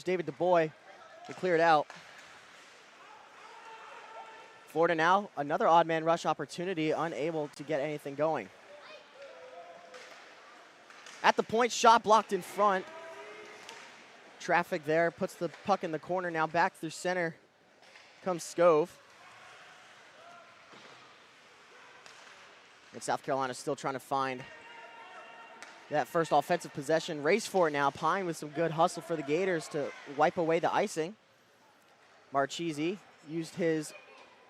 David DuBois to clear it out. Florida now, another odd man rush opportunity, unable to get anything going. At the point, shot blocked in front. Traffic there, puts the puck in the corner. Now back through center comes Scove. And South Carolina still trying to find that first offensive possession. Race for it now. Pine with some good hustle for the Gators to wipe away the icing. Marchese used his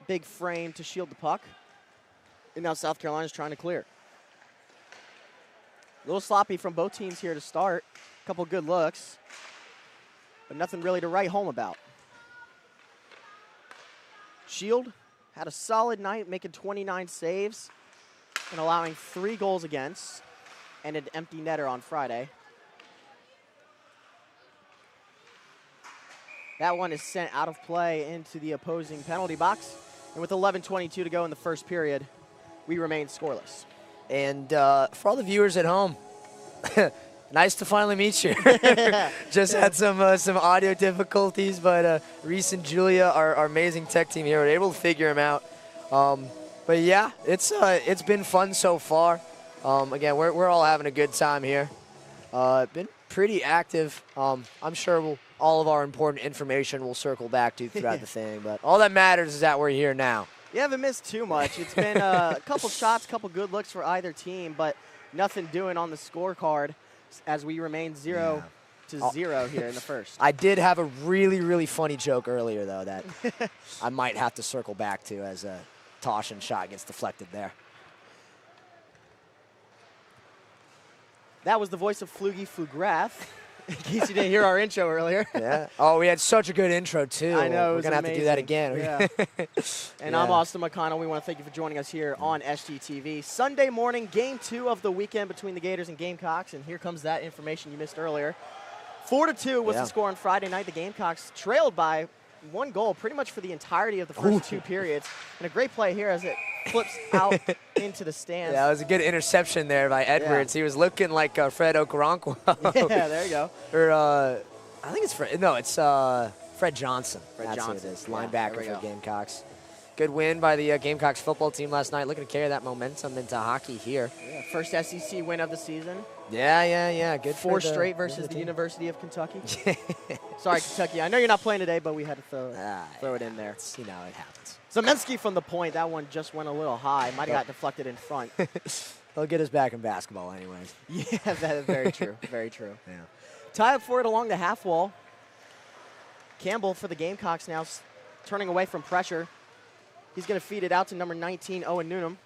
big frame to shield the puck. And now South Carolina's trying to clear. A little sloppy from both teams here to start. A couple good looks, but nothing really to write home about. Shield had a solid night, making 29 saves and allowing 3 goals against, and an empty netter on Friday. That one is sent out of play into the opposing penalty box. And with 11:22 to go in the first period, we remain scoreless. And for all the viewers at home, nice to finally meet you. Just had some audio difficulties, but Reece and Juhlia, our amazing tech team here, were able to figure them out. But yeah, it's been fun so far. Again, we're all having a good time here. Been pretty active. I'm sure all of our important information will circle back to throughout the thing, but all that matters is that we're here now. You haven't missed too much. It's been a couple shots, couple good looks for either team, but nothing doing on the scorecard as we remain 0-0 here in the first. I did have a really, really funny joke earlier, though, that I might have to circle back to as a Toshin shot gets deflected there. That was the voice of Pflugi Pflugrath, in case you didn't hear our intro earlier. Yeah. Oh, we had such a good intro, too. I know. We're going to have to do that again. Yeah. And I'm Austin McConnell. We want to thank you for joining us here on SGTV. Sunday morning, game 2 of the weekend between the Gators and Gamecocks. And here comes that information you missed earlier. 4-2 was the score on Friday night. The Gamecocks trailed by 1 goal pretty much for the entirety of the first 2 periods. And a great play here as it flips out into the stands. Yeah, it was a good interception there by Edwards. He was looking like Fred Okoronkwo. Yeah, there you go. Or I think it's Fred. No, it's Fred Johnson. That's Johnson. who it is. Yeah, Linebacker for the Gamecocks. Good win by the Gamecocks football team last night. Looking to carry that momentum into hockey here. Yeah, first SEC win of the season. Yeah. Good. 4 straight versus the University of Kentucky. Sorry, Kentucky. I know you're not playing today, but we had to throw it in there. You know, it happens. Zemensky from the point. That one just went a little high. Might have got deflected in front. They'll get us back in basketball anyways. Yeah, that is very true. Very true. Yeah. Tie up for it along the half wall. Campbell for the Gamecocks now turning away from pressure. He's going to feed it out to number 19, Owen Noonan,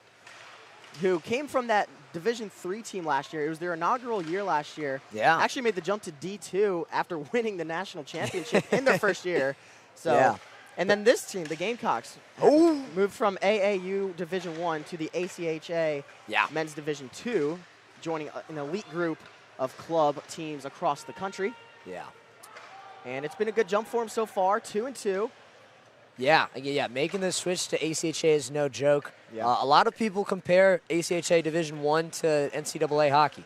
who came from that Division III team last year. It was their inaugural year last year. Yeah. Actually made the jump to D2 after winning the national championship in their first year. So, and then this team, the Gamecocks, moved from AAU Division I to the ACHA Men's Division II, joining an elite group of club teams across the country. Yeah. And it's been a good jump for them so far, 2-2. Yeah, making the switch to ACHA is no joke. Yeah. A lot of people compare ACHA Division I to NCAA hockey.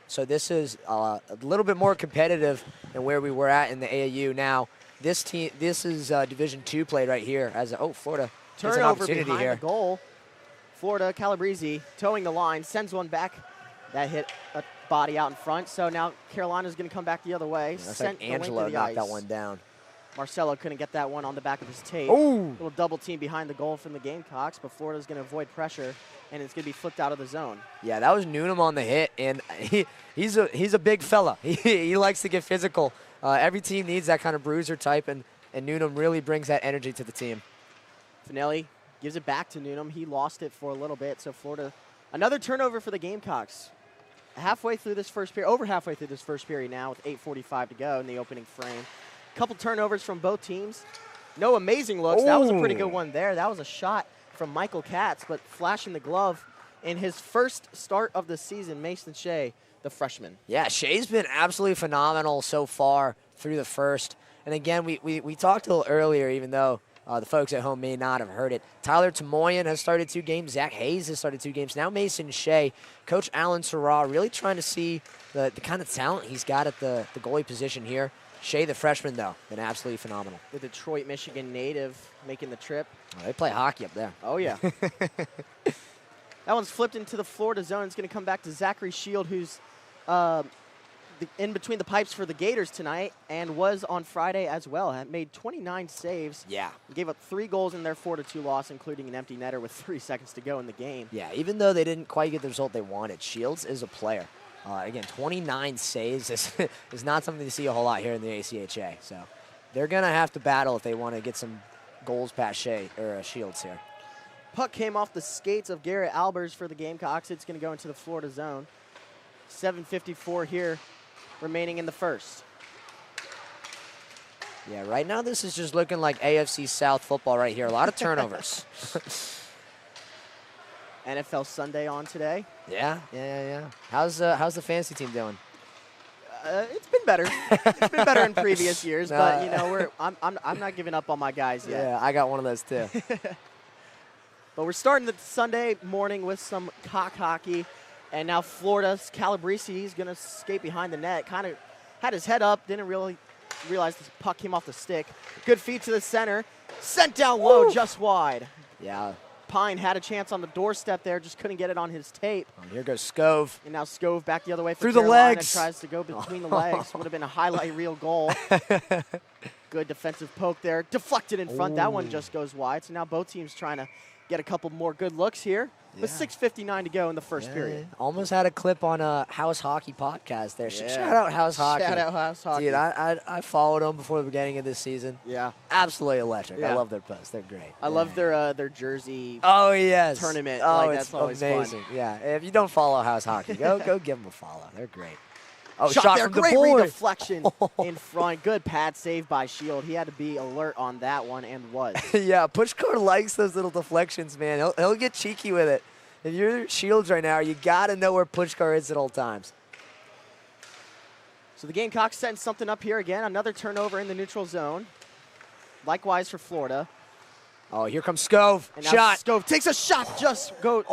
So this is a little bit more competitive than where we were at in the AAU. Now, this is Division II played right here as Florida. Turnover behind the goal. Florida, Calabrese towing the line, sends one back. That hit a body out in front. So now Carolina's going to come back the other way. That's like Angelo knocked that one down. Marcelo couldn't get that one on the back of his tape. Little double team behind the goal from the Gamecocks, but Florida's going to avoid pressure, and it's going to be flipped out of the zone. Yeah, that was Noonan on the hit, and he's a big fella. He likes to get physical. Every team needs that kind of bruiser type, and Noonan really brings that energy to the team. Finelli gives it back to Noonan. He lost it for a little bit, so Florida, another turnover for the Gamecocks. Over halfway through this first period now with 8:45 to go in the opening frame. Couple turnovers from both teams. No amazing looks. That was a pretty good one there. That was a shot from Michael Katz, but flashing the glove in his first start of the season, Mason Shea, the freshman. Yeah, Shea's been absolutely phenomenal so far through the first. And again, we talked a little earlier, even though the folks at home may not have heard it. Tyler Tamoyan has started 2 games. Zach Hayes has started 2 games. Now Mason Shea. Coach Alan Sarra really trying to see the kind of talent he's got at the goalie position here. Shea, the freshman, though, been absolutely phenomenal. The Detroit, Michigan native making the trip. Oh, they play hockey up there. Oh, yeah. That one's flipped into the Florida zone. It's going to come back to Zachary Shield, who's in between the pipes for the Gators tonight and was on Friday as well. Made 29 saves. Yeah. Gave up 3 goals in their 4-2 loss, including an empty netter with 3 seconds to go in the game. Yeah, even though they didn't quite get the result they wanted, Shields is a player. Again, 29 saves is not something you see a whole lot here in the ACHA. So they're going to have to battle if they want to get some goals past Shields here. Puck came off the skates of Garrett Albers for the Gamecocks. It's going to go into the Florida zone. 7:54 here remaining in the first. Yeah, right now this is just looking like AFC South football right here. A lot of turnovers. NFL Sunday on today. Yeah. How's the fantasy team doing? It's been better. It's been better in previous years, but you know, I'm not giving up on my guys yet. Yeah, I got one of those too. But we're starting the Sunday morning with some cock hockey, and now Florida's Calabrese is going to skate behind the net. Kind of had his head up, didn't really realize the puck came off the stick. Good feed to the center, sent down low, just wide. Yeah. Pine had a chance on the doorstep there, just couldn't get it on his tape. Here goes Scove. And now Scove back the other way for through the Carolina, legs. tries to go between the legs. Would have been a highlight reel goal. Good defensive poke there. Deflected in front. Ooh. That one just goes wide. So now both teams trying to get a couple more good looks here. With 6:59 to go in the first period. Almost had a clip on a House Hockey podcast there. Yeah. Shout out House Hockey. Shout out House Hockey. Dude, I followed them before the beginning of this season. Yeah. Absolutely electric. Yeah. I love their posts. They're great. I love their jersey tournament. Oh, like, it's that's always amazing. fun. Yeah. If you don't follow House Hockey, go give them a follow. They're great. Oh, shot there. from Great the boy. deflection in front. Good pad save by Shield. He had to be alert on that one and was. Yeah, Pushkar likes those little deflections, man. He'll get cheeky with it. If you're Shields right now, you got to know where Pushkar is at all times. So the Gamecocks setting something up here again. Another turnover in the neutral zone. Likewise for Florida. Oh, here comes Scove. And now Shot. Scove takes a shot.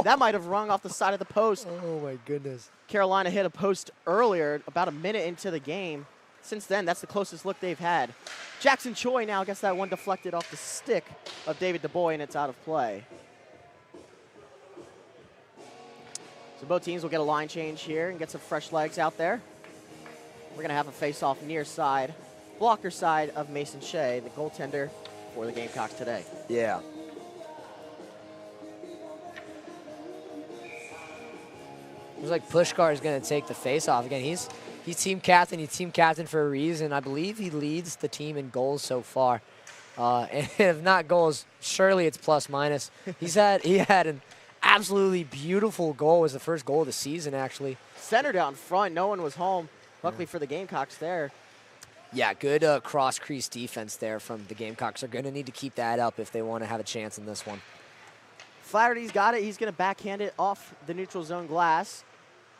That might have rung off the side of the post. Oh, my goodness. Carolina hit a post earlier, about a minute into the game. Since then, that's the closest look they've had. Jackson Choi now gets that one deflected off the stick of David DuBois, and it's out of play. So both teams will get a line change here and get some fresh legs out there. We're going to have a face-off near side, blocker side of Mason Shea, the goaltender for the Gamecocks today. Yeah. Looks like Pushkar is going to take the face-off again. He's team captain. He's team captain for a reason. I believe he leads the team in goals so far. And if not goals, surely it's plus-minus. He had an absolutely beautiful goal. It was the first goal of the season, actually. Centered out in front. No one was home. Luckily for the Gamecocks there. Yeah, good cross-crease defense there from the Gamecocks. They're going to need to keep that up if they want to have a chance in this one. Flaherty's got it. He's going to backhand it off the neutral zone glass.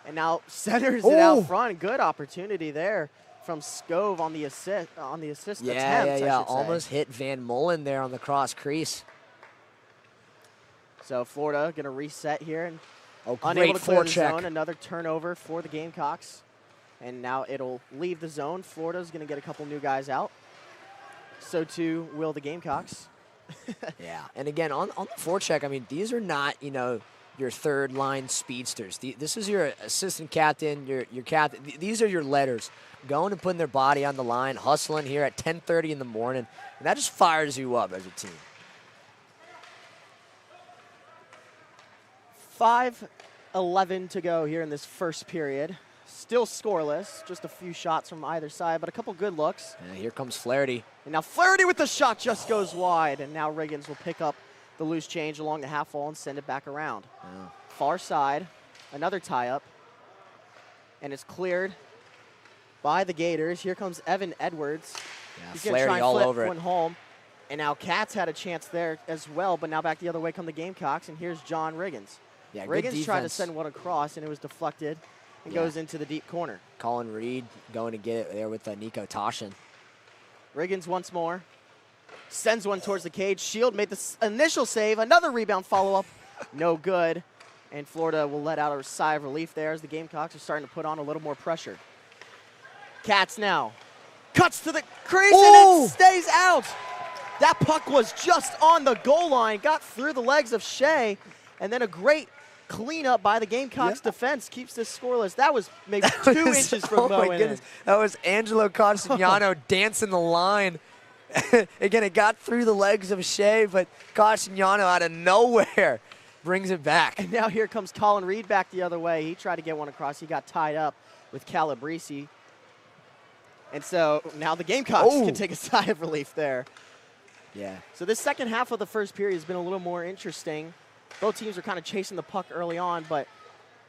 And now centers it out front. Good opportunity there from Scove on the assist attempt. Yeah. Almost hit Van Mullen there on the cross crease. So Florida going to reset here and great unable to clear the forecheck. zone. Another turnover for the Gamecocks. And now it'll leave the zone. Florida's going to get a couple new guys out. So too will the Gamecocks. Yeah, and again, on the forecheck, I mean, these are not, your third-line speedsters. This is your assistant captain, your captain. These are your letters going and putting their body on the line, hustling here at 10:30 in the morning, and that just fires you up as a team. 5:11 to go here in this first period. Still scoreless, just a few shots from either side, but a couple good looks. And here comes Flaherty. And now Flaherty with the shot just goes wide, and now Riggins will pick up the loose change along the half wall and send it back around. Yeah. Far side, another tie-up, and it's cleared by the Gators. Here comes Evan Edwards. Yeah, He's going to try and all flip over one home. And now Katz had a chance there as well, but now back the other way come the Gamecocks, and here's John Riggins. Yeah, Riggins tried to send one across, and it was deflected and goes into the deep corner. Colin Reed going to get it there with Nico Toshin. Riggins once more. Sends one towards the cage. Shield made the initial save. Another rebound follow-up. No good. And Florida will let out a sigh of relief there as the Gamecocks are starting to put on a little more pressure. Katz now. Cuts to the crease Oh! and it stays out. That puck was just on the goal line, got through the legs of Shea, and then a great cleanup by the Gamecocks defense keeps this scoreless. That was maybe 2 inches from going in. That was Angelo Castagnano dancing the line. Again, it got through the legs of Shea, but Castagnano out of nowhere brings it back. And now here comes Colin Reed back the other way. He tried to get one across. He got tied up with Calabrese. And so now the Gamecocks can take a sigh of relief there. Yeah. So this second half of the first period has been a little more interesting. Both teams are kind of chasing the puck early on, but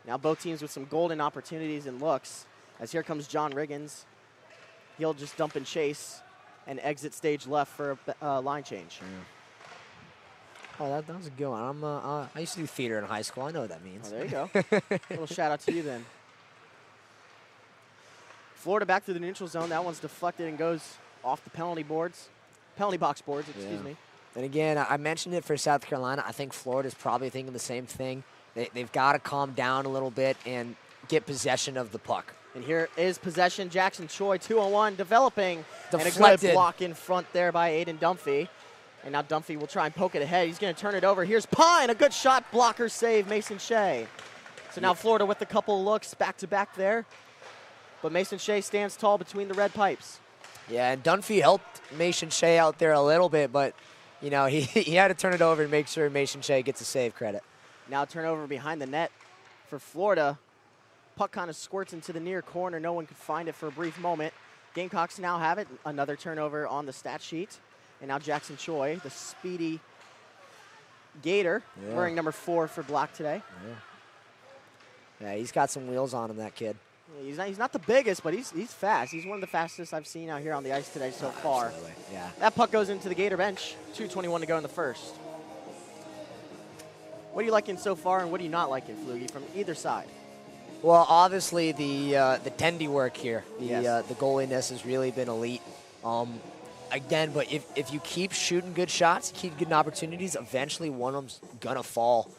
now both teams with some golden opportunities and looks. As here comes John Riggins. He'll just dump and chase and exit stage left for a line change. Oh, that was a good one. I used to do theater in high school. I know what that means. Oh, there you go. A little shout out to you then. Florida back to the neutral zone. That one's deflected and goes off the penalty boards. Penalty box boards, excuse me. And again, I mentioned it for South Carolina. I think Florida's probably thinking the same thing. They've got to calm down a little bit and get possession of the puck. And here is possession. Jackson Choi, 2-on-1, developing. Deflected. And a good block in front there by Aiden Dunphy. And now Dunphy will try and poke it ahead. He's going to turn it over. Here's Pine, a good shot, blocker save, Mason Shea. So now Florida with a couple of looks back-to-back there. But Mason Shea stands tall between the red pipes. Yeah, and Dunphy helped Mason Shea out there a little bit, but, you know, he had to turn it over and make sure Mason Shea gets a save credit. Now turnover behind the net for Florida. Puck kind of squirts into the near corner. No one could find it for a brief moment. Gamecocks now have it. Another turnover on the stat sheet. And now Jackson Choi, the speedy Gator, wearing number 4 for Black today. Yeah, he's got some wheels on him, that kid. Yeah, he's not the biggest, but he's fast. He's one of the fastest I've seen out here on the ice today so far. Absolutely. Yeah. That puck goes into the Gator bench. 2:21 to go in the first. What are you liking so far, and what are you not liking, Pflugi, from either side? Well, obviously the tendy work here, the goaliness has really been elite. Again, but if you keep shooting good shots, keep getting opportunities, eventually one of them's gonna fall.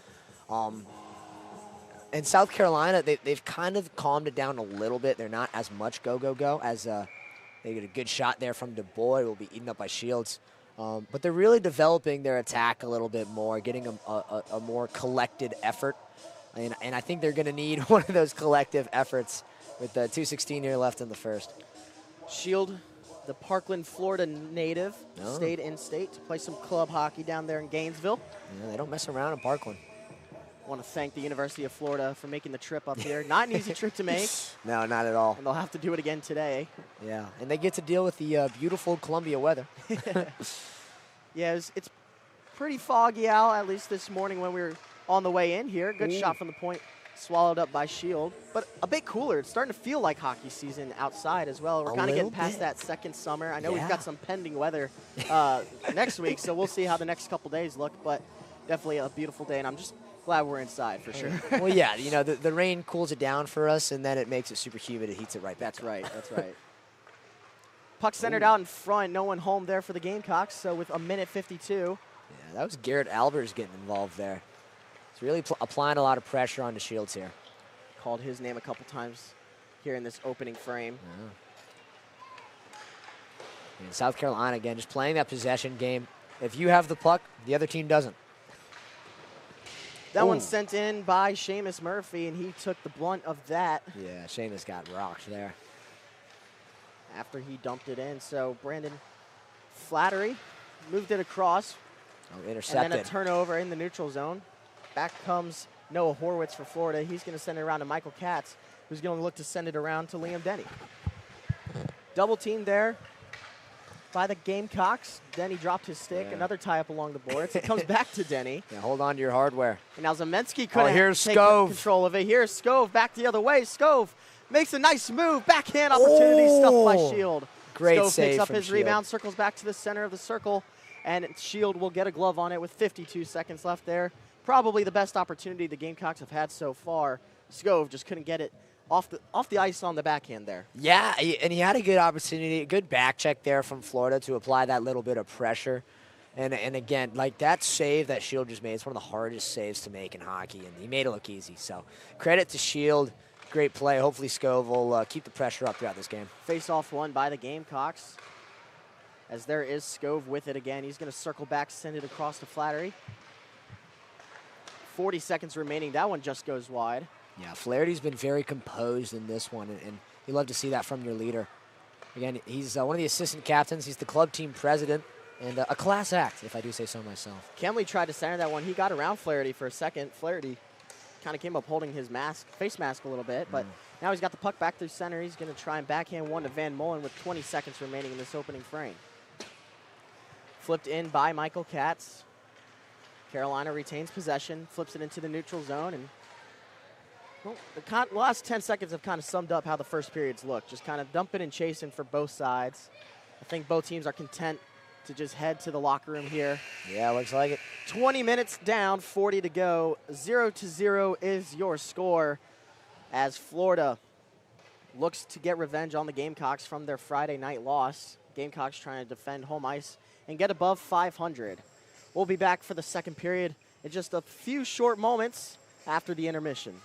In South Carolina, they've kind of calmed it down a little bit. They're not as much go as they get a good shot there from Du Bois, will be eaten up by Shields. But they're really developing their attack a little bit more, getting a more collected effort. And I think they're going to need one of those collective efforts with 2:16 here left in the first. Shield, the Parkland, Florida native, stayed in state to play some club hockey down there in Gainesville. Yeah, they don't mess around in Parkland. I want to thank the University of Florida for making the trip up here. Not an easy trip to make. No, not at all. And they'll have to do it again today. Yeah, and they get to deal with the beautiful Columbia weather. Yeah, it's pretty foggy out, at least this morning when we were on the way in here. Good shot from the point, swallowed up by Shield. But a bit cooler. It's starting to feel like hockey season outside as well. We're kind of getting past that second summer. I know we've got some pending weather next week, so we'll see how the next couple days look. But definitely a beautiful day, and I'm just glad we're inside for sure. Well, yeah, you know, the rain cools it down for us, and then it makes it super humid. It heats it right back. That's right. That's right. Puck centered out in front. No one home there for the Gamecocks. So with 1:52. Yeah, that was Garrett Albers getting involved there. He's really applying a lot of pressure on the Shields here. Called his name a couple times here in this opening frame. And South Carolina, again, just playing that possession game. If you have the puck, the other team doesn't. That one's sent in by Seamus Murphy, and he took the blunt of that. Yeah, Seamus got rocked there. After he dumped it in. So Brandon Flattery moved it across. Oh, intercepted. And then a turnover in the neutral zone. Back comes Noah Horwitz for Florida. He's going to send it around to Michael Katz, who's going to look to send it around to Liam Denny. Double team there by the Gamecocks. Denny dropped his stick. Another tie-up along the boards. It comes back to Denny. Yeah, hold on to your hardware. And now Zemensky couldn't take Scove. control of it. Here's Scove back the other way. Scove makes a nice move. Backhand opportunity stuffed by Shield. Great Scove save picks up from his Shield. rebound, circles back to the center of the circle, and Shield will get a glove on it with 52 seconds left there. Probably the best opportunity the Gamecocks have had so far. Scove just couldn't get it off the ice on the backhand there. Yeah, and he had a good opportunity, a good back check there from Florida to apply that little bit of pressure. And again, like that save that Shield just made, it's one of the hardest saves to make in hockey, and he made it look easy. So credit to Shield, great play. Hopefully Scove will keep the pressure up throughout this game. Face-off won by the Gamecocks. As there is Scove with it again. He's going to circle back, send it across to Flattery. 40 seconds remaining. That one just goes wide. Yeah, Flaherty's been very composed in this one, and you love to see that from your leader. Again, he's one of the assistant captains. He's the club team president, and a class act, if I do say so myself. Kemley tried to center that one. He got around Flaherty for a second. Flaherty kind of came up holding his face mask a little bit, but now he's got the puck back through center. He's going to try and backhand one to Van Mullen with 20 seconds remaining in this opening frame. Flipped in by Michael Katz. Carolina retains possession, flips it into the neutral zone, and well, the last 10 seconds have kind of summed up how the first periods look. Just kind of dumping and chasing for both sides. I think both teams are content to just head to the locker room here. Yeah, looks like it. 20 minutes down, 40 to go. 0-0 is your score as Florida looks to get revenge on the Gamecocks from their Friday night loss. Gamecocks trying to defend home ice and get above 500. We'll be back for the second period in just a few short moments after the intermission.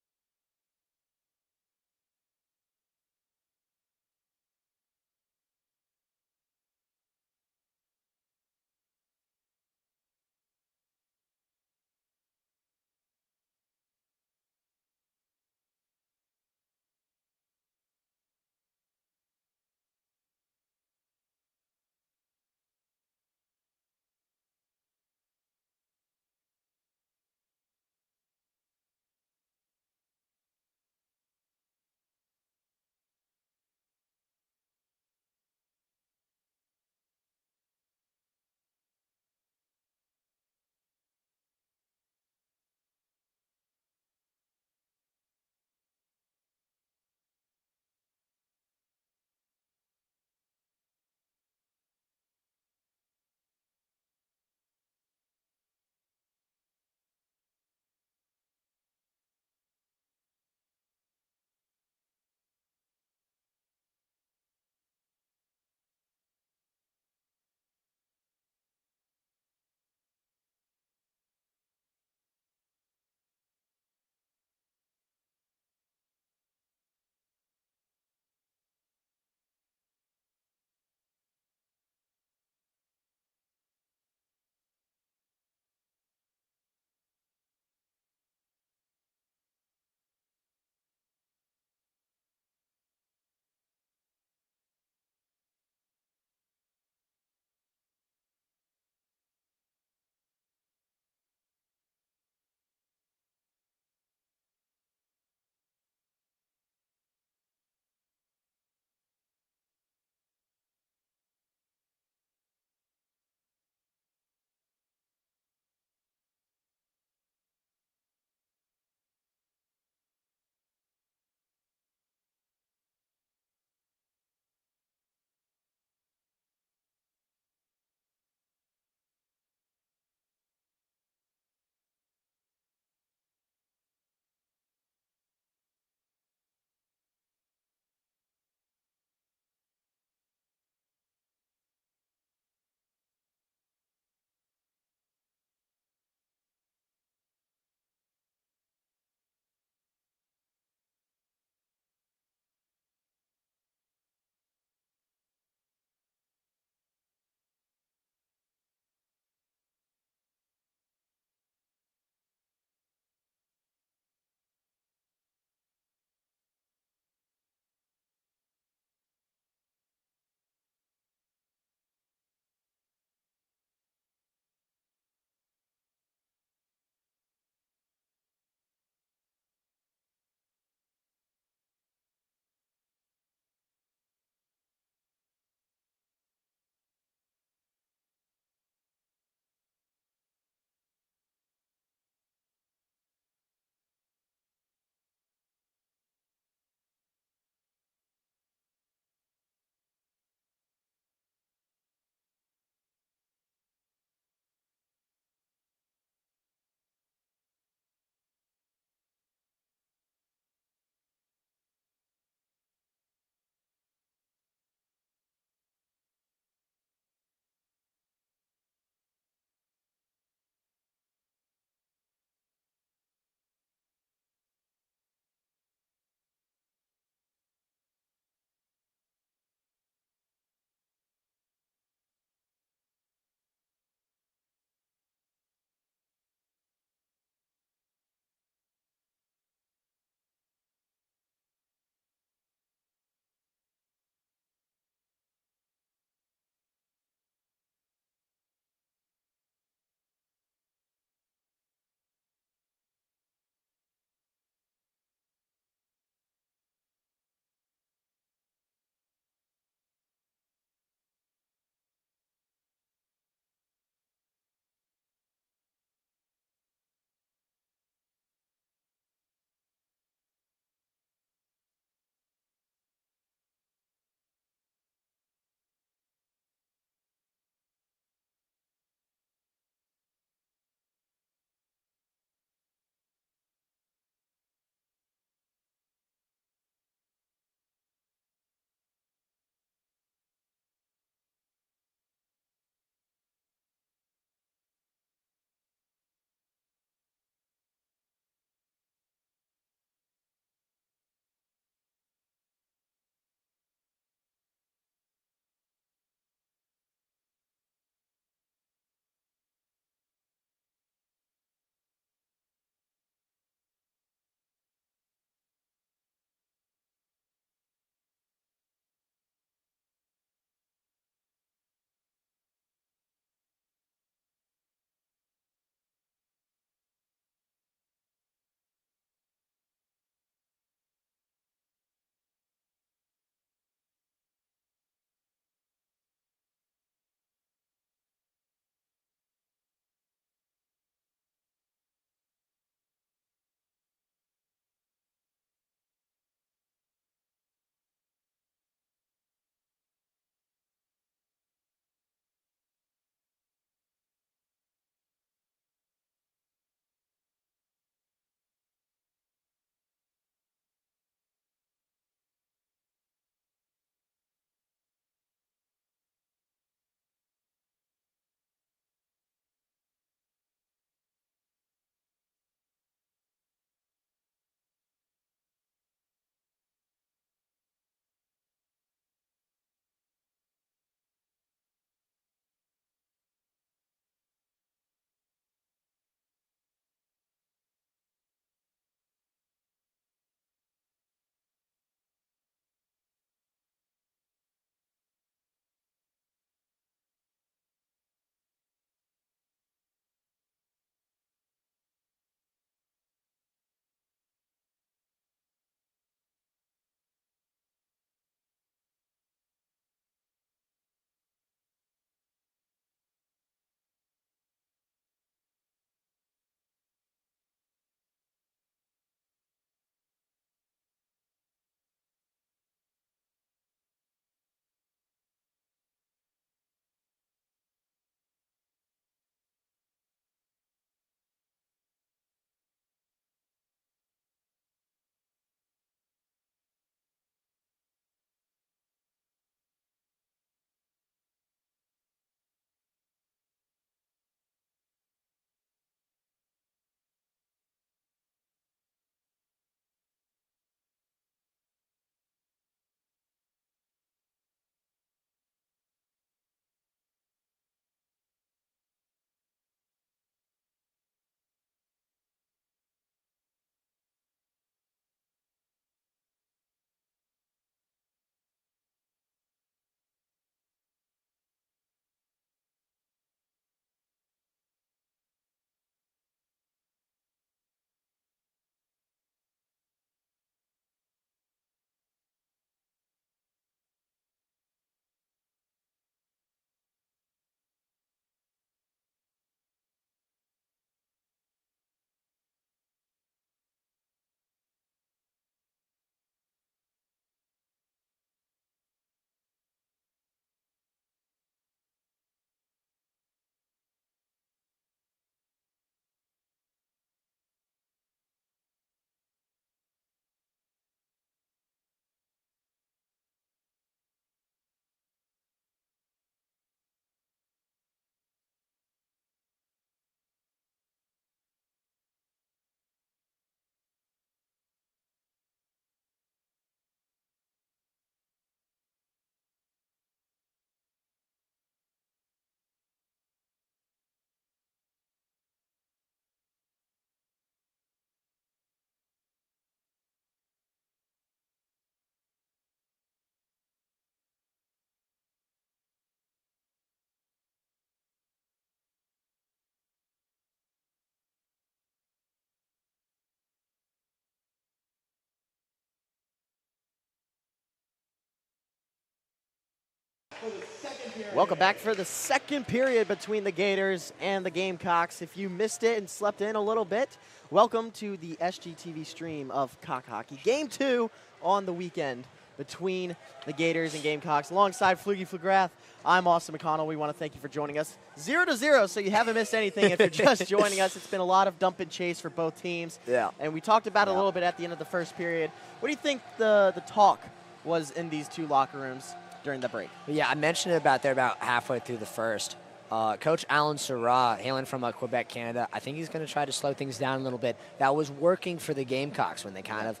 Welcome back for the second period between the Gators and the Gamecocks. If you missed it and slept in a little bit, welcome to the SGTV stream of Cock Hockey. Game 2 on the weekend between the Gators and Gamecocks. Alongside Pflugi Pflugrath, I'm Austin McConnell. We want to thank you for joining us. 0-0, so you haven't missed anything if you're just joining us. It's been a lot of dump and chase for both teams. Yeah. And we talked about it a little bit at the end of the first period. What do you think the talk was in these two locker rooms during the break? Yeah, I mentioned it about halfway through the first. Coach Alan Surratt, hailing from Quebec, Canada, I think he's going to try to slow things down a little bit. That was working for the Gamecocks when they kind of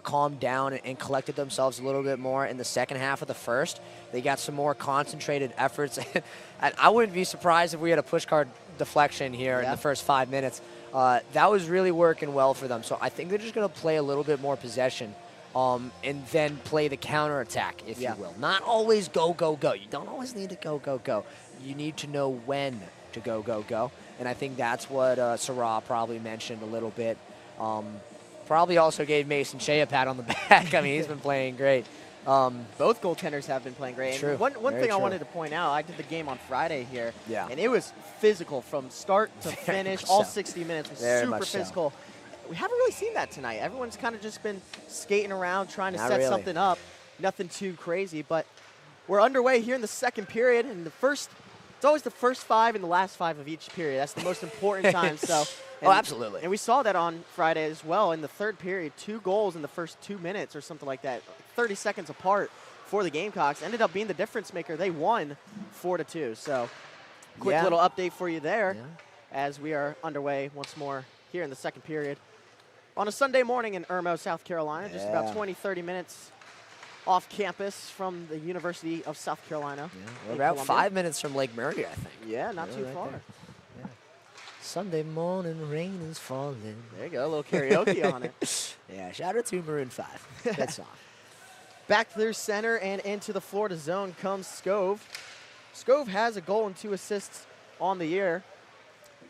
calmed down and collected themselves a little bit more in the second half of the first. They got some more concentrated efforts. And I wouldn't be surprised if we had a push card deflection here in the first 5 minutes. That was really working well for them. So I think they're just going to play a little bit more possession and then play the counterattack, if you will. Not always go, go, go. You don't always need to go, go, go. You need to know when to go, go, go. And I think that's what Surratt probably mentioned a little bit. Probably also gave Mason Shea a pat on the back. I mean, he's been playing great. Both goaltenders have been playing great. True. One thing I wanted to point out, I did the game on Friday here, and it was physical from start to finish. All 60 minutes was super physical. We haven't really seen that tonight. Everyone's kind of just been skating around, trying to set something up. Nothing too crazy, but we're underway here in the second period. And it's always the first 5 and the last 5 of each period. That's the most important time. So. Absolutely. And we saw that on Friday as well in the third period. 2 goals in the first 2 minutes or something like that, 30 seconds apart for the Gamecocks. Ended up being the difference maker. They won 4-2. So quick little update for you there as we are underway once more here in the second period. On a Sunday morning in Irmo, South Carolina, just about 20, 30 minutes off campus from the University of South Carolina. We're about Columbia. 5 minutes from Lake Murray, I think. Yeah, not too far. Sunday morning, rain is falling. There you go, a little karaoke on it. Yeah, shout out to Maroon 5. Good song. Back through center and into the Florida zone comes Scove. Scove has a goal and 2 assists on the year.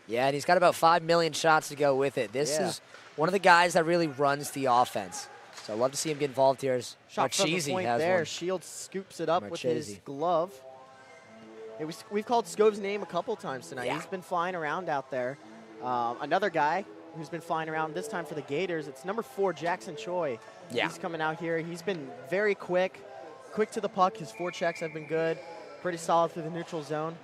Yeah, and he's got about 5 million shots to go with it. This is one of the guys that really runs the offense. So I'd love to see him get involved here. Shot from the point there. One. Shields scoops it up with his glove. We've called Scove's name a couple times tonight. He's been flying around out there. Another guy who's been flying around this time for the Gators, it's number 4, Jackson Choi. Yeah. He's coming out here. He's been very quick to the puck. His forechecks have been good. Pretty solid through the neutral zone.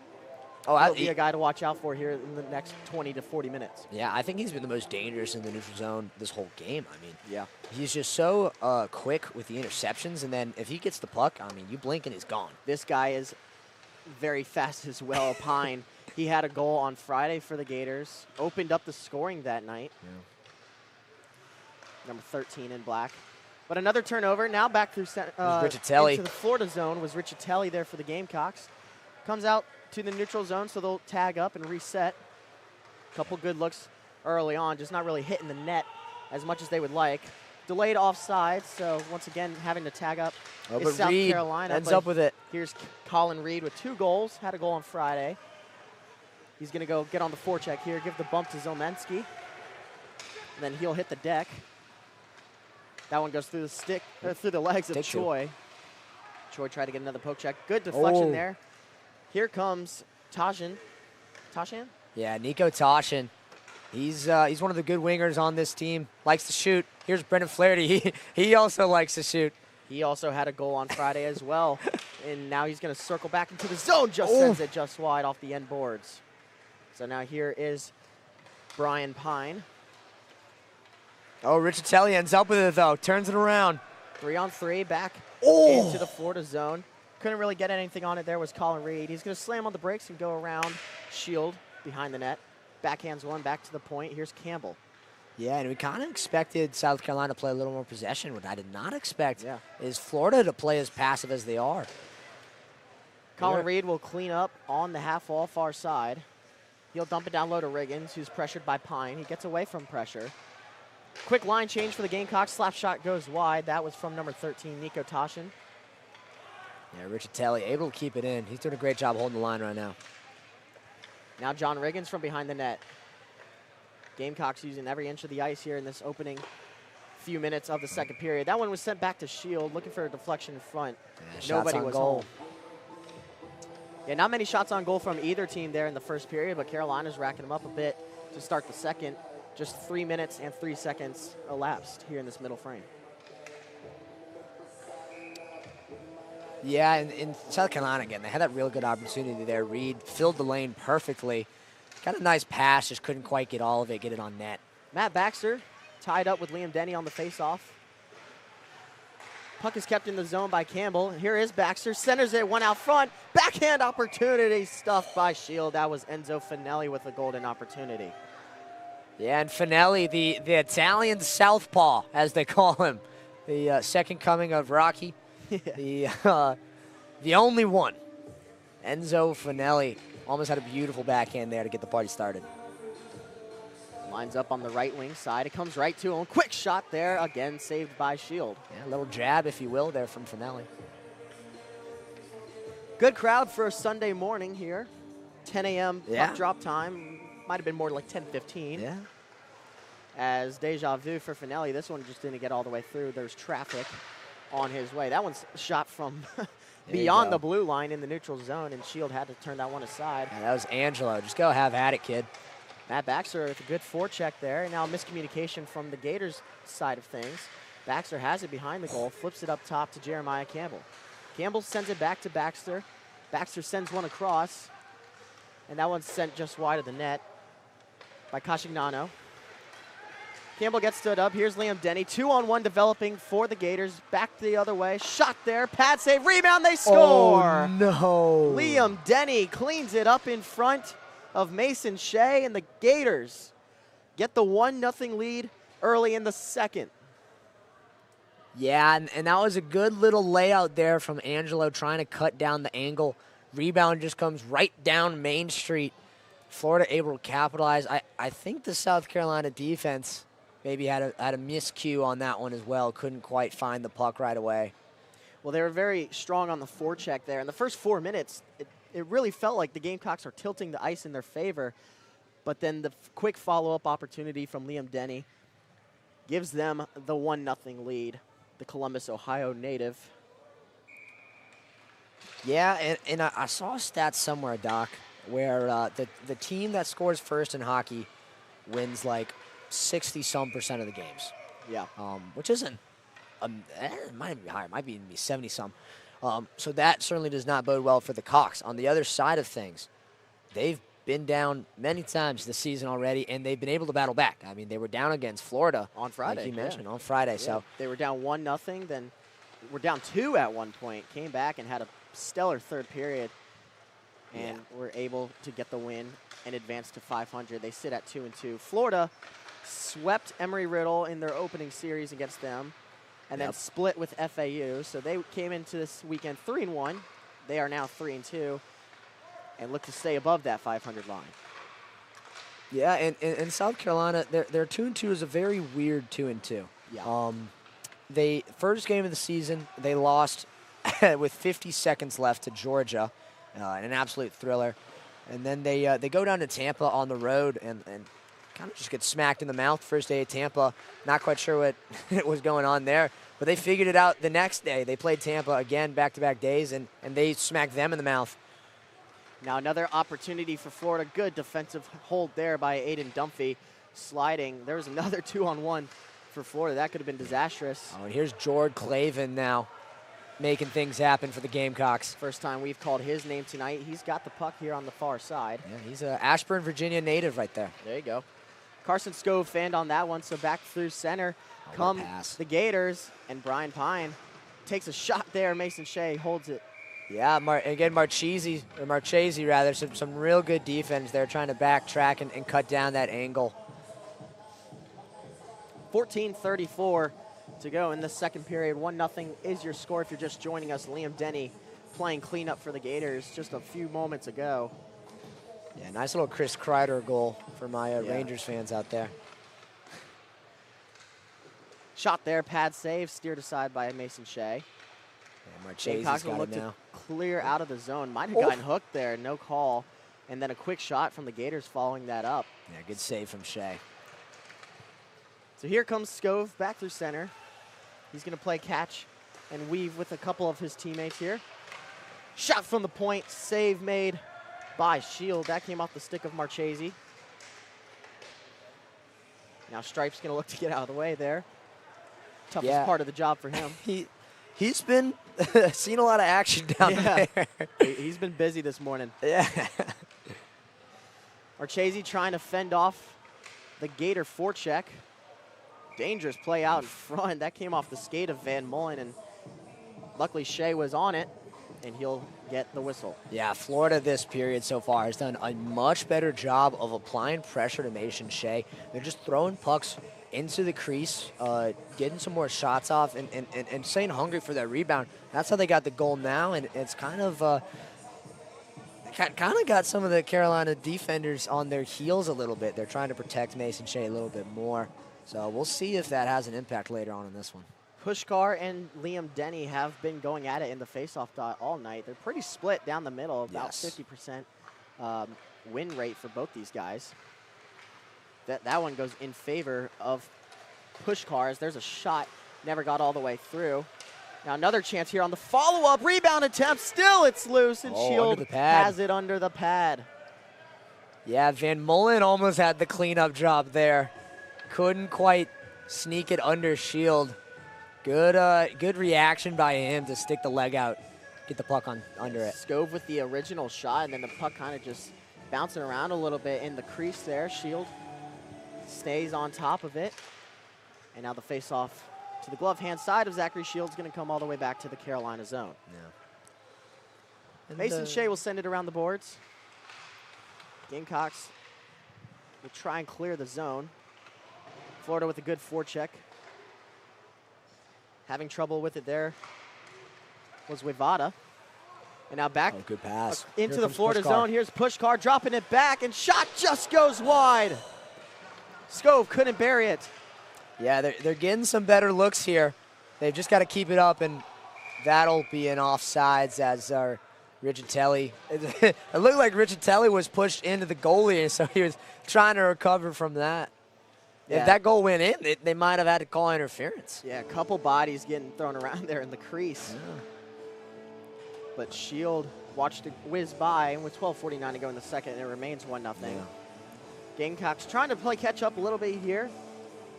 He'll be a guy to watch out for here in the next 20 to 40 minutes. Yeah, I think he's been the most dangerous in the neutral zone this whole game. I mean, he's just so quick with the interceptions, and then if he gets the puck, I mean, you blink and he's gone. This guy is very fast as well. Pine, he had a goal on Friday for the Gators, opened up the scoring that night. Number 13 in black. But another turnover, now back through into the Florida zone was Riccitelli there for the Gamecocks. Comes out to the neutral zone, so they'll tag up and reset. Couple good looks early on, just not really hitting the net as much as they would like. Delayed offside, so once again having to tag up is South Carolina. Ends up with it. Here's Colin Reed with 2 goals, had a goal on Friday. He's going to go get on the forecheck here, give the bump to Zelensky. And then he'll hit the deck. That one goes through the legs of Choi. Choi tried to get another poke check. Good deflection there. Here comes Tashan. Tashan? Yeah, Nico Tashan. He's one of the good wingers on this team. Likes to shoot. Here's Brendan Flaherty. He also likes to shoot. He also had a goal on Friday as well. And now he's going to circle back into the zone. Just sends it just wide off the end boards. So now here is Brian Pine. Riccitelli ends up with it, though. Turns it around. 3-on-3 back into the Florida zone. Couldn't really get anything on it there was Colin Reed. He's going to slam on the brakes and go around Shield behind the net. Backhands one back to the point. Here's Campbell. Yeah, and we kind of expected South Carolina to play a little more possession. What I did not expect is Florida to play as passive as they are. Colin Reed will clean up on the half-wall far side. He'll dump it down low to Riggins, who's pressured by Pine. He gets away from pressure. Quick line change for the Gamecocks. Slap shot goes wide. That was from number 13, Nico Tashan. Yeah, Riccitelli able to keep it in. He's doing a great job holding the line right now. Now John Riggins from behind the net. Gamecocks using every inch of the ice here in this opening few minutes of the second period. That one was sent back to Shield, looking for a deflection in front. Yeah, nobody was home. Yeah, not many shots on goal from either team there in the first period, but Carolina's racking them up a bit to start the second. Just 3 minutes and 3 seconds elapsed here in this middle frame. Yeah, in South Carolina, again, they had that real good opportunity there. Reed filled the lane perfectly. Got a nice pass, just couldn't quite get all of it, get it on net. Matt Baxter tied up with Liam Denny on the faceoff. Puck is kept in the zone by Campbell. Here is Baxter, centers it, one out front. Backhand opportunity stuffed by Shield. That was Enzo Finelli with a golden opportunity. Yeah, and Finelli, the Italian southpaw, as they call him. The second coming of Rocky. The only one. Enzo Finelli almost had a beautiful backhand there to get the party started. Lines up on the right wing side. It comes right to him. Quick shot there. Again, saved by Shield. Yeah, a little jab, if you will, there from Finelli. Good crowd for a Sunday morning here. 10 a.m. puck drop time. Might have been more like 10:15. Yeah. As deja vu for Finelli. This one just didn't get all the way through. There's traffic on his way. That one's shot from beyond the blue line in the neutral zone, and Shield had to turn that one aside. Yeah, that was Angelo. Just go have at it, kid. Matt Baxter with a good forecheck there. Now miscommunication from the Gators side of things. Baxter has it behind the goal, flips it up top to Jeremiah Campbell. Campbell sends it back to Baxter. Baxter sends one across, and that one's sent just wide of the net by Cascignano. Campbell gets stood up. Here's Liam Denny. 2-on-1 developing for the Gators. Back the other way. Shot there. Pad save. Rebound. They score. Oh, no. Liam Denny cleans it up in front of Mason Shea, and the Gators get the 1-0 lead early in the second. Yeah, and that was a good little layout there from Angelo trying to cut down the angle. Rebound just comes right down Main Street. Florida able to capitalize. I think the South Carolina defense maybe had a miscue on that one as well. Couldn't quite find the puck right away. Well, they were very strong on the forecheck there. In the first 4 minutes, it really felt like the Gamecocks are tilting the ice in their favor. But then the quick follow-up opportunity from Liam Denny gives them the 1-0 lead, the Columbus, Ohio native. Yeah, and I saw a stat somewhere, Doc, where the team that scores first in hockey wins like 60-some% of the games. Yeah. Which isn't, it might be higher, it might be 70-some. So that certainly does not bode well for the Cocks. On the other side of things, they've been down many times this season already, and they've been able to battle back. I mean, they were down against Florida on Friday, like you mentioned, on Friday. Yeah. So they were down 1-0, then were down 2 at one point, came back and had a stellar third period, and were able to get the win and advance to 500. They sit at 2-2. Florida swept Emory-Riddle in their opening series against them, and then split with FAU. So they came into this weekend 3-1. They are now 3-2, and look to stay above that 500 line. Yeah, and in South Carolina, their 2-2 is a very weird 2-2. Yeah. They first game of the season, they lost with 50 seconds left to Georgia, in an absolute thriller. And then they go down to Tampa on the road and kind of just get smacked in the mouth first day at Tampa. Not quite sure what was going on there, but they figured it out the next day. They played Tampa again back-to-back days, and they smacked them in the mouth. Now another opportunity for Florida. Good defensive hold there by Aiden Dunphy, sliding. There was another 2-on-1 for Florida. That could have been disastrous. Oh, and here's Jord Clavin now making things happen for the Gamecocks. First time we've called his name tonight. He's got the puck here on the far side. Yeah, he's an Ashburn, Virginia native right there. There you go. Carson Scove fanned on that one, so back through center come the Gators, and Brian Pine takes a shot there. Mason Shea holds it. Yeah, again, Marchese, some real good defense there, trying to backtrack and cut down that angle. 14:34 to go in the second period. 1-0 is your score if you're just joining us. Liam Denny playing cleanup for the Gators just a few moments ago. Yeah, nice little Chris Kreider goal for my Rangers fans out there. Shot there, pad save, steered aside by Mason Shea. Yeah, Marchese's got it now. Clear out of the zone. Might have gotten hooked there, no call. And then a quick shot from the Gators following that up. Yeah, good save from Shea. So here comes Scove back through center. He's going to play catch and weave with a couple of his teammates here. Shot from the point, save made by Shield. That came off the stick of Marchese. Now Stripe's going to look to get out of the way there. Toughest part of the job for him. He's been seen a lot of action down there. He's been busy this morning. Yeah. Marchese trying to fend off the Gator forecheck. Dangerous play out in front. That came off the skate of Van Mullen, and luckily Shea was on it, and he'll get the whistle. Yeah, Florida this period so far has done a much better job of applying pressure to Mason Shea. They're just throwing pucks into the crease, getting some more shots off, and staying hungry for that rebound. That's how they got the goal now, and it's kind of got some of the Carolina defenders on their heels a little bit. They're trying to protect Mason Shea a little bit more. So we'll see if that has an impact later on in this one. Pushkar and Liam Denny have been going at it in the faceoff dot all night. They're pretty split down the middle, about 50% win rate for both these guys. That one goes in favor of Pushkar as there's a shot, never got all the way through. Now another chance here on the follow-up rebound attempt. Still it's loose, and Shield has it under the pad. Yeah, Van Mullen almost had the cleanup job there. Couldn't quite sneak it under Shield. Good reaction by him to stick the leg out, get the puck under it. Scove with the original shot, and then the puck kind of just bouncing around a little bit in the crease there. Shield stays on top of it. And now the face-off to the glove hand side of Zachary Shields going to come all the way back to the Carolina zone. Yeah. Mason Shea will send it around the boards. Gamecocks will try and clear the zone. Florida with a good forecheck. Having trouble with it there was Wivada. And now back good pass. Into the Florida zone. Here's Pushkar dropping it back, and shot just goes wide. Scove couldn't bury it. Yeah, they're getting some better looks here. They've just got to keep it up, and that'll be an offsides as Riccitelli. It looked like Riccitelli was pushed into the goalie, so he was trying to recover from that. Yeah. If that goal went in, they might have had to call interference. Yeah, a couple bodies getting thrown around there in the crease. Yeah. But Shield watched it whiz by, and with 12:49 to go in the second, it remains 1-0. Yeah. Gamecocks trying to play catch up a little bit here.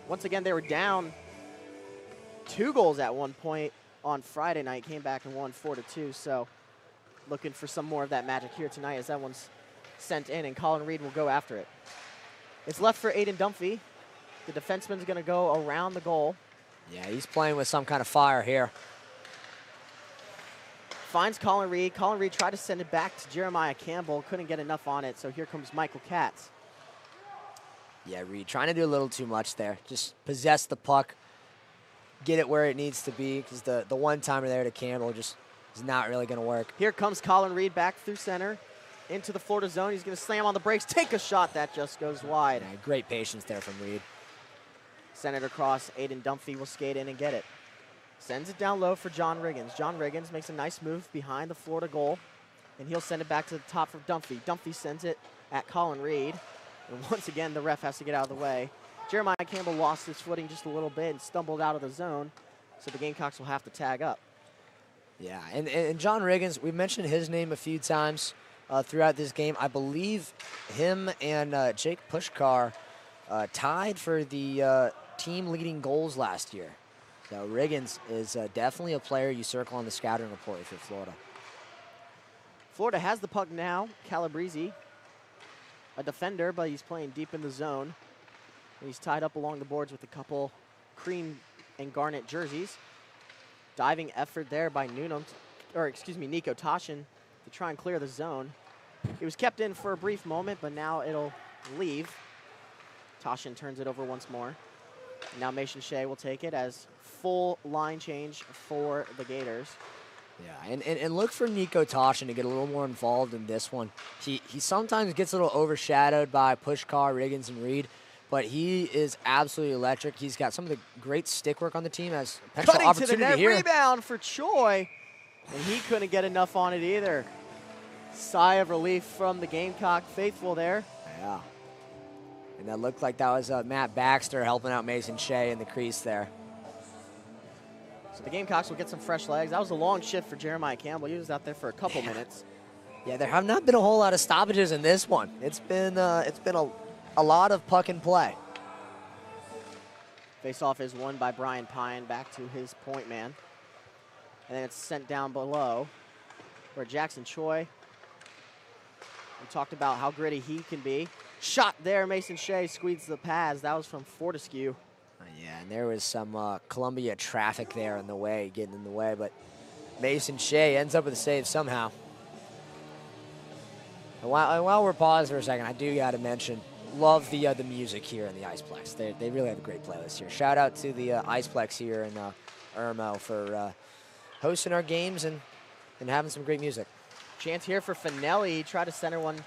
Once again, they were down 2 goals at one point on Friday night, came back and won 4-2. So looking for some more of that magic here tonight as that one's sent in, and Colin Reed will go after it. It's left for Aiden Dunphy. The defenseman's going to go around the goal. Yeah, he's playing with some kind of fire here. Finds Colin Reed. Colin Reed tried to send it back to Jeremiah Campbell. Couldn't get enough on it, so here comes Michael Katz. Yeah, Reed trying to do a little too much there. Just possess the puck, get it where it needs to be, because the one-timer there to Campbell just is not really going to work. Here comes Colin Reed back through center into the Florida zone. He's going to slam on the brakes, take a shot that just goes wide. Yeah, great patience there from Reed. Send it across. Aiden Dunphy will skate in and get it. Sends it down low for John Riggins. John Riggins makes a nice move behind the Florida goal, and he'll send it back to the top for Dunphy. Dunphy sends it at Colin Reed. And once again, the ref has to get out of the way. Jeremiah Campbell lost his footing just a little bit and stumbled out of the zone, so the Gamecocks will have to tag up. Yeah, and John Riggins, we mentioned his name a few times throughout this game. I believe him and Jake Pushkar tied for the team leading goals last year. So Riggins is definitely a player you circle on the scouting report if you're Florida. Florida has the puck now. Calabrese, a defender, but he's playing deep in the zone. And he's tied up along the boards with a couple cream and garnet jerseys. Diving effort there by Nico Toshin to try and clear the zone. He was kept in for a brief moment, but now it'll leave. Toshin turns it over once more. Now Mason Shea will take it as full line change for the Gators. Yeah, and look for Nico Toshin to get a little more involved in this one. He sometimes gets a little overshadowed by Pushkar, Riggins, and Reed, but he is absolutely electric. He's got some of the great stick work on the team. Has potential Cutting opportunity to the net, here. Rebound for Choi, and he couldn't get enough on it either. Sigh of relief from the Gamecock faithful there. Yeah. And that looked like that was Matt Baxter helping out Mason Shea in the crease there. So the Gamecocks will get some fresh legs. That was a long shift for Jeremiah Campbell. He was out there for a couple minutes. Yeah, there have not been a whole lot of stoppages in this one. It's been a lot of puck and play. Face-off is won by Brian Pine back to his point man. And then it's sent down below where Jackson Choi, we talked about how gritty he can be. Shot there, Mason Shea squeezed the pads. That was from Fortescue. Yeah, and there was some Columbia traffic there in the way, getting in the way, but Mason Shea ends up with a save somehow. And while we're paused for a second, I do got to mention, love the music here in the Iceplex. They really have a great playlist here. Shout out to the Iceplex here in Irmo for hosting our games and having some great music. Chance here for Finelli. He tried to center one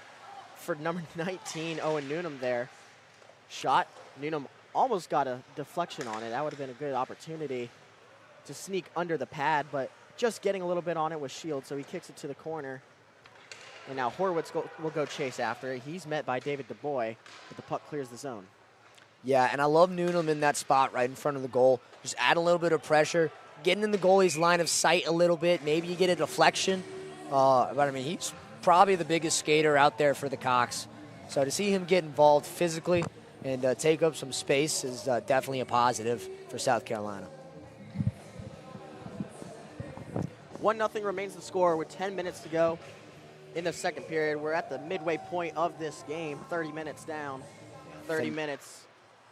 for number 19, Owen Newnham there. Shot. Newnham almost got a deflection on it. That would have been a good opportunity to sneak under the pad, but just getting a little bit on it with Shield, so he kicks it to the corner. And now Horwitz will go chase after it. He's met by David DuBois, but the puck clears the zone. Yeah, and I love Newnham in that spot right in front of the goal. Just add a little bit of pressure, getting in the goalie's line of sight a little bit. Maybe you get a deflection. But, I mean, he's probably the biggest skater out there for the Cox. So to see him get involved physically and take up some space is definitely a positive for South Carolina. 1-0 remains the score with 10 minutes to go in the second period. We're at the midway point of this game, 30 minutes down, 30 minutes,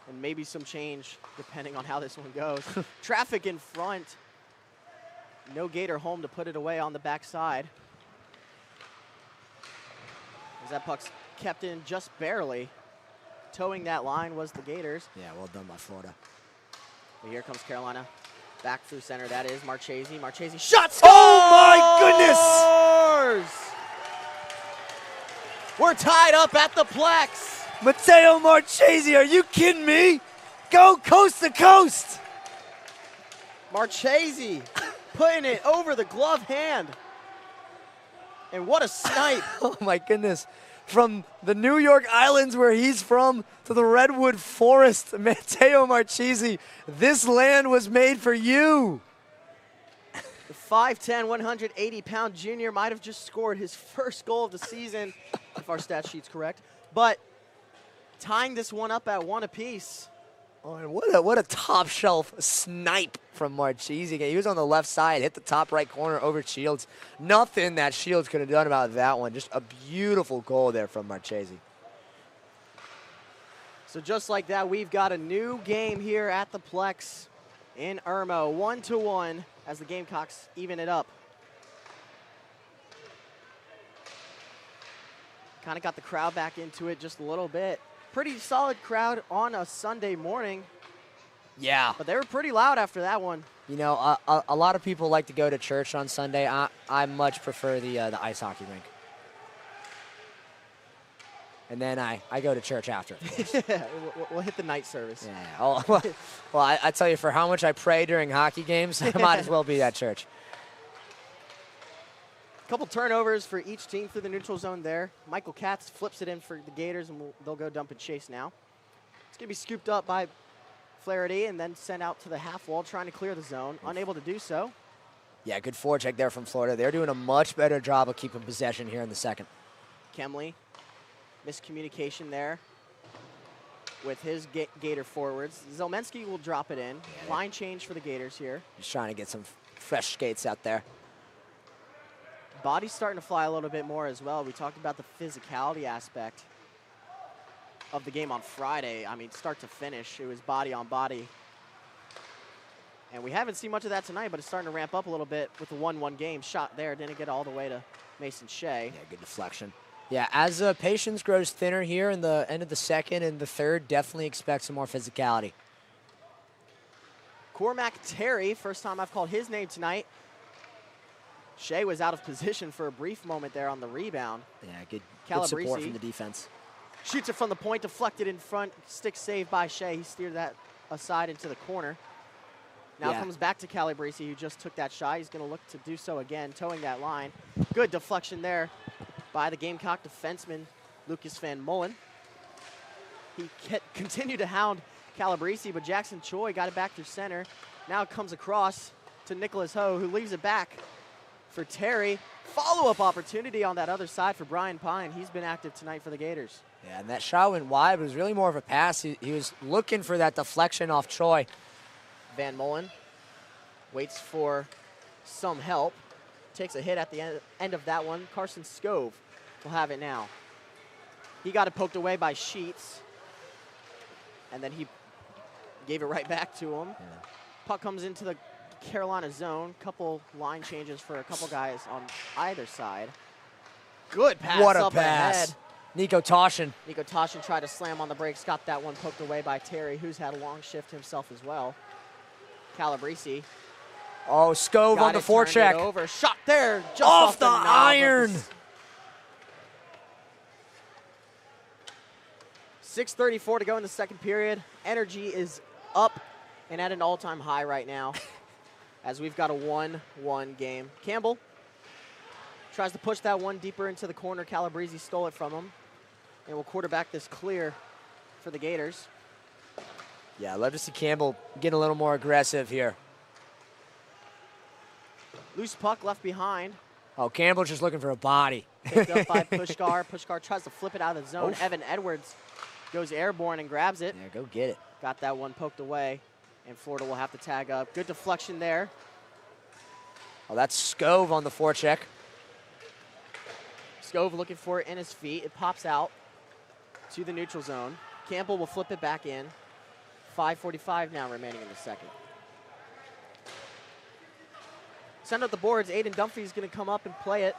and maybe some change depending on how this one goes. Traffic in front. No Gator home to put it away on the backside. As that puck's kept in just barely. Towing that line was the Gators. Yeah, well done by Florida. But here comes Carolina. Back through center, that is Marchese. Marchese shots! Oh, my goodness! We're tied up at the Plex. Mateo Marchese, are you kidding me? Go coast to coast! Marchese putting it over the glove hand. And what a snipe. Oh, my goodness. From the New York Islands where he's from to the Redwood Forest, Mateo Marchese, this land was made for you. The 5'10", 180-pound junior might have just scored his first goal of the season, if our stat sheet's correct. But tying this one up at 1 apiece. Oh, and what a top shelf snipe from Marchese. He was on the left side, hit the top right corner over Shields. Nothing that Shields could have done about that one. Just a beautiful goal there from Marchese. So just like that, we've got a new game here at the Plex in Irmo. 1-1 as the Gamecocks even it up. Kind of got the crowd back into it just a little bit. Pretty solid crowd on a Sunday morning. Yeah. But they were pretty loud after that one. You know, a lot of people like to go to church on Sunday. I much prefer the ice hockey rink. And then I go to church after. We'll hit the night service. Yeah. Oh, well, I tell you, for how much I pray during hockey games, I might as well be at church. Couple turnovers for each team through the neutral zone there. Michael Katz flips it in for the Gators, and they'll go dump and chase now. It's going to be scooped up by Flaherty and then sent out to the half wall, trying to clear the zone. Unable to do so. Yeah, good forecheck there from Florida. They're doing a much better job of keeping possession here in the second. Kemley, miscommunication there with his Gator forwards. Zelmensky will drop it in. Yeah. Line change for the Gators here. Just trying to get some fresh skates out there. Body's starting to fly a little bit more as well. We talked about the physicality aspect of the game on Friday. I mean, start to finish, it was body on body. And we haven't seen much of that tonight, but it's starting to ramp up a little bit with the 1-1 game. Shot there, didn't get all the way to Mason Shea. Yeah, good deflection. Yeah, as patience grows thinner here in the end of the second and the third, definitely expect some more physicality. Cormac Terry, first time I've called his name tonight. Shea was out of position for a brief moment there on the rebound. Yeah, good support from the defense. Shoots it from the point, deflected in front, stick saved by Shea. He steered that aside into the corner. Now it comes back to Calabrese, who just took that shot. He's going to look to do so again, towing that line. Good deflection there by the Gamecock defenseman, Lucas Van Mullen. He continued to hound Calabrese, but Jackson Choi got it back through center. Now it comes across to Nicholas Ho, who leaves it back for Terry. Follow-up opportunity on that other side for Brian Pine. He's been active tonight for the Gators. Yeah, and that shot went wide, but it was really more of a pass. He was looking for that deflection off Troy. Van Mullen waits for some help. Takes a hit at the end of that one. Carson Scove will have it now. He got it poked away by Sheets. And then he gave it right back to him. Yeah. Puck comes into the Carolina zone. Couple line changes for a couple guys on either side. Good pass. What a up pass. Ahead. Nico Toshin. Nico Toshin tried to slam on the brakes. Got that one poked away by Terry, who's had a long shift himself as well. Calabrese. Oh, Scove on the forecheck. Over. Shot there. Just off the iron. 6:34 to go in the second period. Energy is up and at an all-time high right now as we've got a 1-1 game. Campbell tries to push that one deeper into the corner. Calabrese stole it from him and will quarterback this clear for the Gators. Yeah, I'd love to see Campbell get a little more aggressive here. Loose puck left behind. Oh, Campbell's just looking for a body. Picked up by Pushkar. Pushkar tries to flip it out of the zone. Oof. Evan Edwards goes airborne and grabs it. Yeah, go get it. Got that one poked away, and Florida will have to tag up. Good deflection there. Oh, that's Scove on the forecheck. Scove looking for it in his feet. It pops out to the neutral zone. Campbell will flip it back in. 5:45 now remaining in the second. Send up the boards. Aiden Dunphy's going to come up and play it.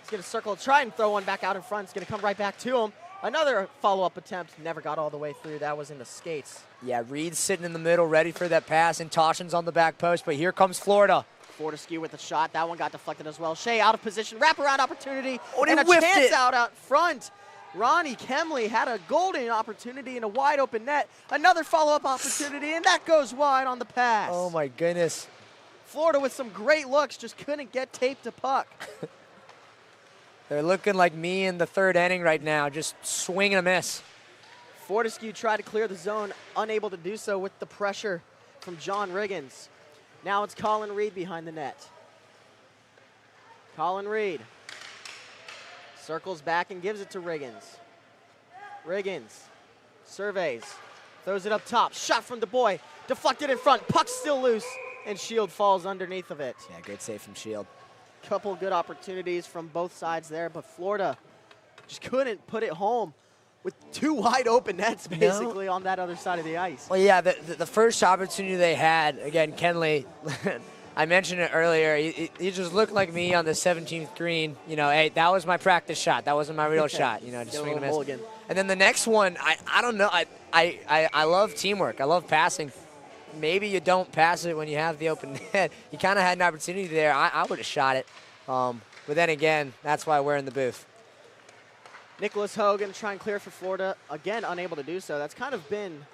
He's going to circle, try and throw one back out in front. It's going to come right back to him. Another follow-up attempt. Never got all the way through. That was in the skates. Yeah, Reed's sitting in the middle, ready for that pass, and Toshin's on the back post, but here comes Florida. Fortescue with the shot. That one got deflected as well. Shea out of position. Wraparound opportunity. Oh, and a whiffed chance it. out front. Ronnie Kemley had a golden opportunity in a wide open net. Another follow-up opportunity, and that goes wide on the pass. Oh, my goodness. Florida with some great looks, just couldn't get taped to puck. They're looking like me in the third inning right now, just swing and a miss. Fortescue tried to clear the zone, unable to do so with the pressure from John Riggins. Now it's Colin Reed behind the net. Colin Reed circles back and gives it to Riggins. Riggins surveys, throws it up top. Shot from DuBois, deflected in front. Puck still loose, and Shield falls underneath of it. Yeah, great save from Shield. Couple good opportunities from both sides there, but Florida just couldn't put it home with two wide open nets basically on that other side of the ice. Well, yeah, the first opportunity they had, again, Kenley, I mentioned it earlier, he just looked like me on the 17th green. You know, hey, that was my practice shot. That wasn't my real shot. You know, just swing and miss. And then the next one, I don't know. I love teamwork. I love passing. Maybe you don't pass it when you have the open net. You kind of had an opportunity there. I would have shot it. But then again, that's why we're in the booth. Nicholas Hogan try and clear for Florida. Again, unable to do so. That's kind of been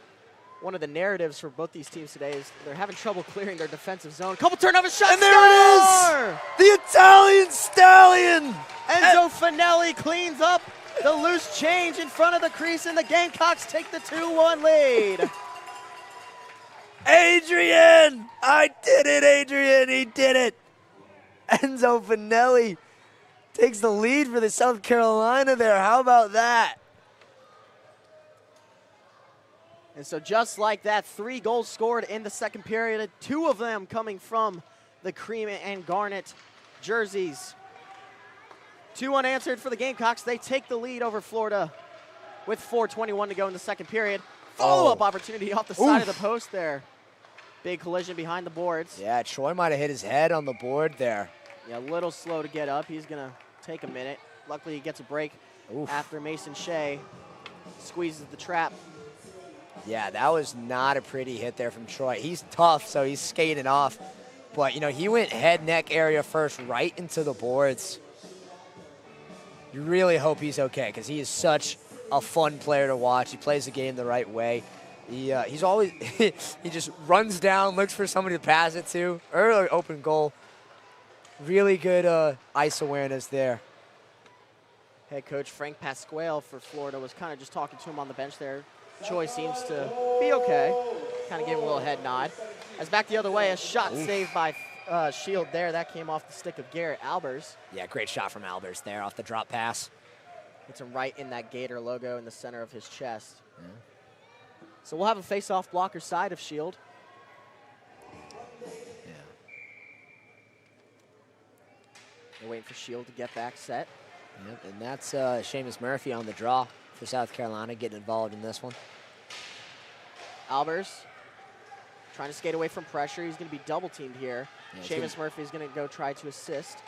one of the narratives for both these teams today is they're having trouble clearing their defensive zone. Couple turnover shots. And there it is! The Italian Stallion! Enzo Finelli cleans up the loose change in front of the crease, and the Gamecocks take the 2-1 lead. Adrian! I did it, Adrian! He did it! Enzo Finelli takes the lead for the South Carolina there. How about that? And so just like that, 3 goals scored in the second period, 2 of them coming from the cream and garnet jerseys. 2 unanswered for the Gamecocks. They take the lead over Florida with 4:21 to go in the second period. Follow-up opportunity off the side of the post there. Big collision behind the boards. Yeah, Troy might have hit his head on the board there. Yeah, a little slow to get up. He's going to take a minute. Luckily, he gets a break after Mason Shea squeezes the trap. Yeah, that was not a pretty hit there from Troy. He's tough, so he's skating off. But, you know, he went head-neck area first right into the boards. You really hope he's okay because he is such a fun player to watch. He plays the game the right way. He's always he just runs down, looks for somebody to pass it to. Early open goal. Really good ice awareness there. Head coach Frank Pasquale for Florida was kind of just talking to him on the bench there. Troy seems to be okay. Kind of gave him a little head nod. As back the other way, a shot saved by Shield there. That came off the stick of Garrett Albers. Yeah, great shot from Albers there off the drop pass. Hits him right in that Gator logo in the center of his chest. Yeah. So we'll have a face-off blocker side of Shield. Yeah. We're waiting for Shield to get back set. Yep, and that's Seamus Murphy on the draw for South Carolina, getting involved in this one. Albers trying to skate away from pressure. He's going to be double-teamed here. Yeah, Seamus Murphy is going to go try to assist.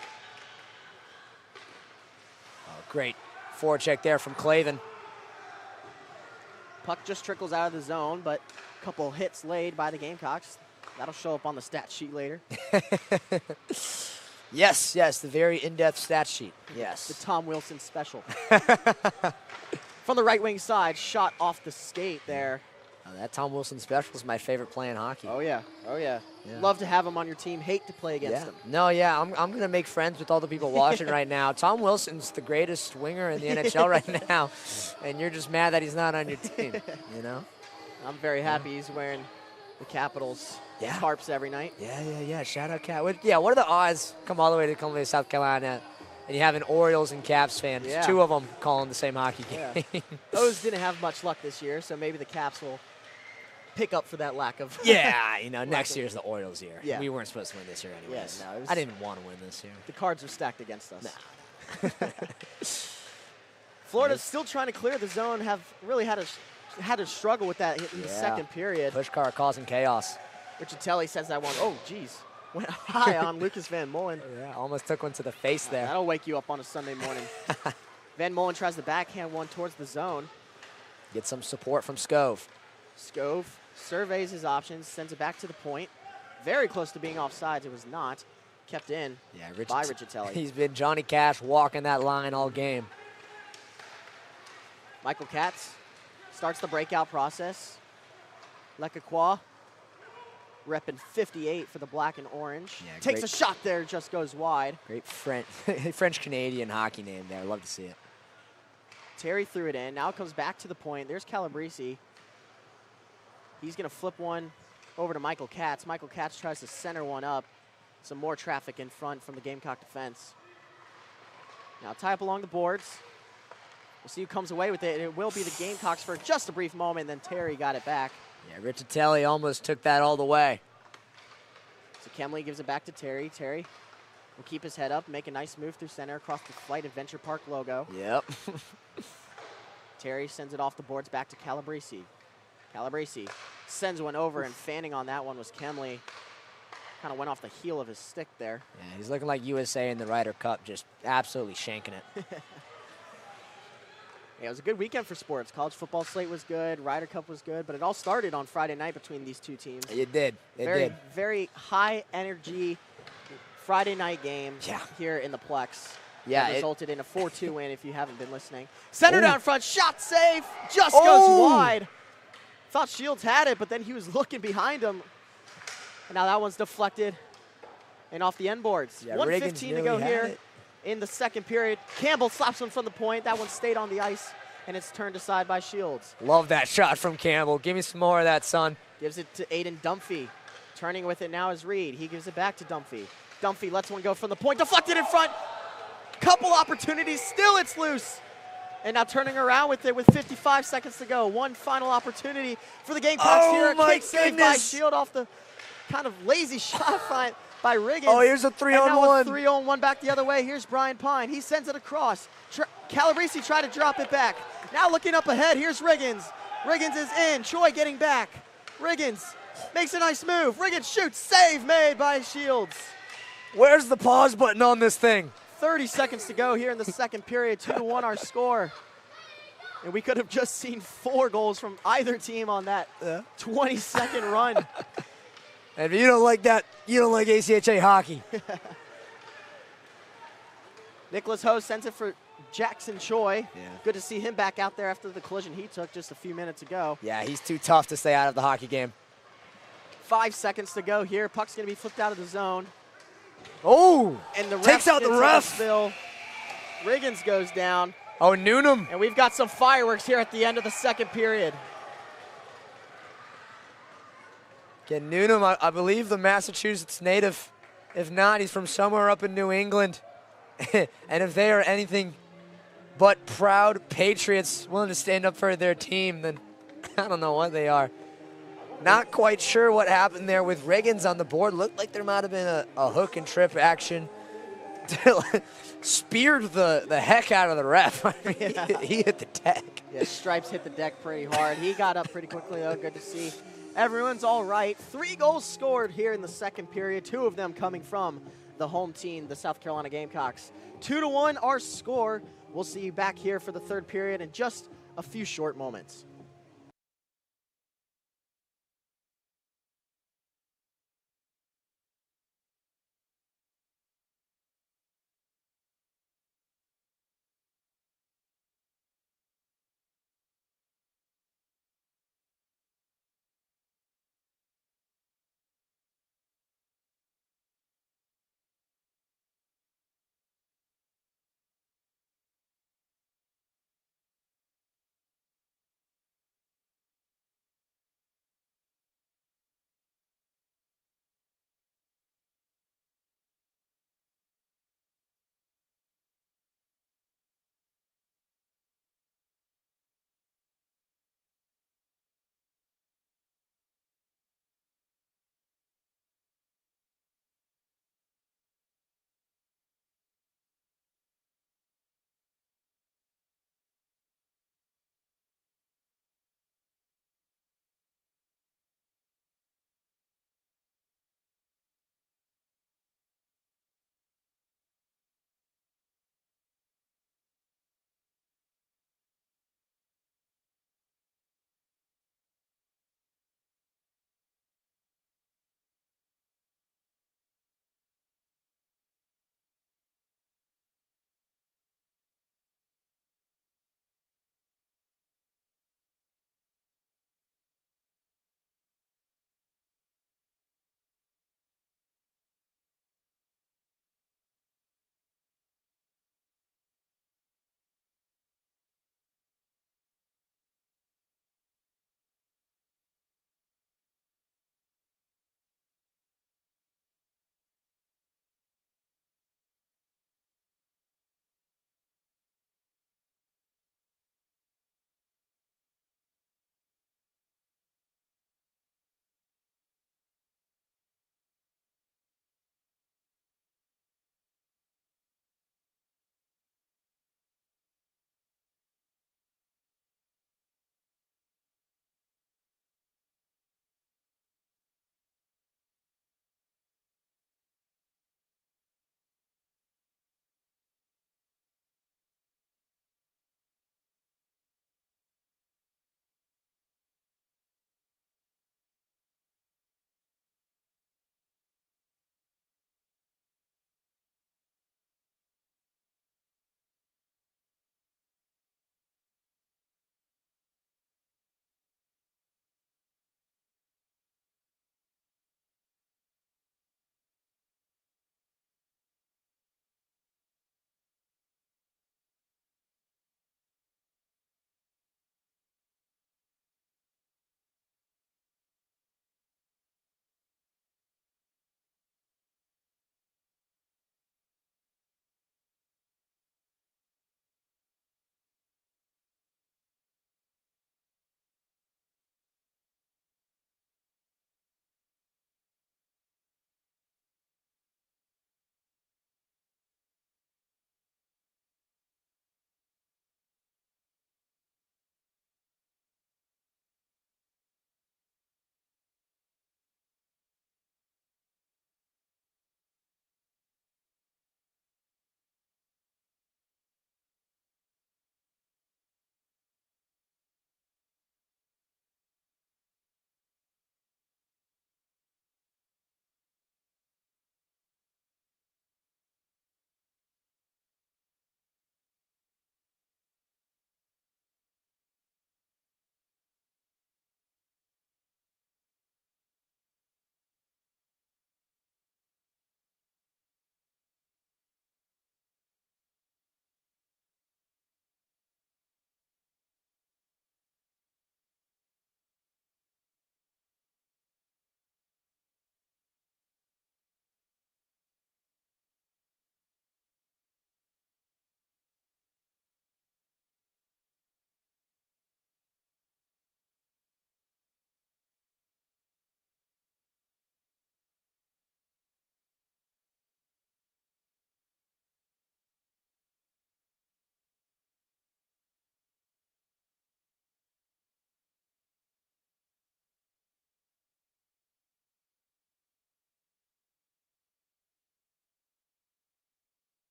Oh, great forecheck there from Clavin. Puck just trickles out of the zone, but a couple hits laid by the Gamecocks. That'll show up on the stat sheet later. Yes, the very in-depth stat sheet. Yes. The Tom Wilson special. From the right wing side, shot off the skate there. Oh, that Tom Wilson special is my favorite play in hockey. Oh, yeah. Love to have him on your team. Hate to play against him. No, I'm going to make friends with all the people watching right now. Tom Wilson's the greatest winger in the NHL right now, and you're just mad that he's not on your team, you know? I'm very happy he's wearing the Capitals tarps every night. Yeah. Shout out Cap. What are the odds come all the way to South Carolina and you have an Orioles and Caps fan? Yeah. Two of them calling the same hockey game. Yeah. Those didn't have much luck this year, so maybe the Caps will pick up for that lack of. Next year's the Orioles year. Yeah. We weren't supposed to win this year anyways. Yeah, no, I didn't even want to win this year. The cards were stacked against us. Nah. Florida's still trying to clear the zone. Have really had to struggle with that in the second period. Push car causing chaos. Richatelli says that one. Oh, geez. Went high on Lucas Van Mullen. Yeah, almost took one to the face there. That'll wake you up on a Sunday morning. Van Mullen tries the backhand one towards the zone. Get some support from Scove. Scove surveys his options, sends it back to the point. Very close to being offsides. It was not. Kept in by Richatelli. He's been Johnny Cash walking that line all game. Michael Katz starts the breakout process. Lecacroix repping 58 for the black and orange. Yeah, takes a shot there, just goes wide. Great French-Canadian hockey name there. Love to see it. Terry threw it in. Now it comes back to the point. There's Calabrese. He's going to flip one over to Michael Katz. Michael Katz tries to center one up. Some more traffic in front from the Gamecock defense. Now tie up along the boards. We'll see who comes away with it. It will be the Gamecocks for just a brief moment, then Terry got it back. Yeah, Richatelli almost took that all the way. So Kemley gives it back to Terry. Terry will keep his head up, make a nice move through center across the Flight Adventure Park logo. Yep. Terry sends it off the boards back to Calabrese. Calabrese sends one over, and fanning on that one was Kemley. Kind of went off the heel of his stick there. Yeah, he's looking like USA in the Ryder Cup, just absolutely shanking it. Yeah, it was a good weekend for sports. College football slate was good. Ryder Cup was good. But it all started on Friday night between these two teams. It did. It did. Very high-energy Friday night game here in the Plex. Yeah, it resulted in a 4-2 win if you haven't been listening. Center down front, shot safe, just goes wide. Thought Shields had it, but then he was looking behind him. And now that one's deflected and off the end boards. Yeah, 1:15 to go here in the second period. Campbell slaps one from the point. That one stayed on the ice, and it's turned aside by Shields. Love that shot from Campbell. Give me some more of that, son. Gives it to Aiden Dunphy. Turning with it now is Reed. He gives it back to Dunphy. Dunphy lets one go from the point. Deflected in front. Couple opportunities. Still it's loose. And now turning around with it with 55 seconds to go. One final opportunity for the Gamecocks here. A quick save by Shield off the kind of lazy shot by Riggins. Oh, here's a 3-on-1. And now a 3-on-1 back the other way. Here's Brian Pine. He sends it across. Calabrese tried to drop it back. Now looking up ahead, here's Riggins. Riggins is in. Choi getting back. Riggins makes a nice move. Riggins shoots. Save made by Shields. Where's the pause button on this thing? 30 seconds to go here in the second period. 2-1 our score. And we could have just seen 4 goals from either team on that 20-second run. And if you don't like that, you don't like ACHA hockey. Nicholas Ho sends it for Jackson Choi. Yeah. Good to see him back out there after the collision he took just a few minutes ago. Yeah, he's too tough to stay out of the hockey game. 5 seconds to go here. Puck's going to be flipped out of the zone. Oh! And the takes out the ref. Riggins goes down. Oh, Newnham. And we've got some fireworks here at the end of the second period. Ken Newnham, I believe the Massachusetts native, If not, he's from somewhere up in New England. And if they are anything but proud patriots willing to stand up for their team, then I don't know what they are. Not quite sure what happened there with Riggins on the board. Looked like there might have been a hook and trip action. Speared the heck out of the ref. I mean, Yeah. he hit the deck. Yeah, Stripes hit the deck pretty hard. He got up pretty quickly, though. Good to see. Everyone's all right. 3 goals scored here in the second period, 2 of them coming from the home team, the South Carolina Gamecocks. 2-1 our score. We'll see you back here for the third period in just a few short moments.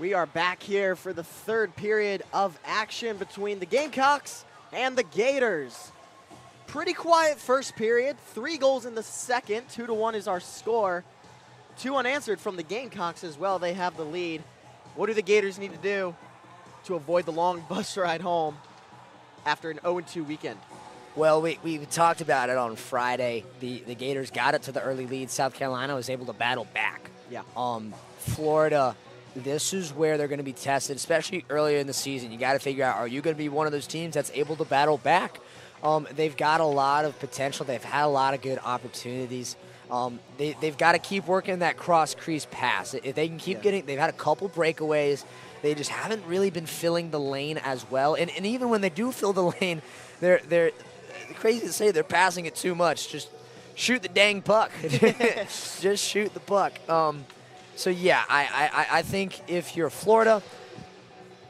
We are back here for the third period of action between the Gamecocks and the Gators. Pretty quiet first period, 3 goals in the second, 2-1 is our score. 2 unanswered from the Gamecocks as well, they have the lead. What do the Gators need to do to avoid the long bus ride home after an 0-2 weekend? Well, we talked about it on Friday. The Gators got it to the early lead. South Carolina was able to battle back. Yeah. Florida, this is where they're going to be tested, especially earlier in the season. You got to figure out, are you going to be one of those teams that's able to battle back? They've got a lot of potential. They've had a lot of good opportunities. They've got to keep working that cross-crease pass. If they can keep getting, they've had a couple breakaways. They just haven't really been filling the lane as well. And even when they do fill the lane, they're crazy to say they're passing it too much. Just shoot the dang puck. Just shoot the puck. So, yeah, I think if you're Florida,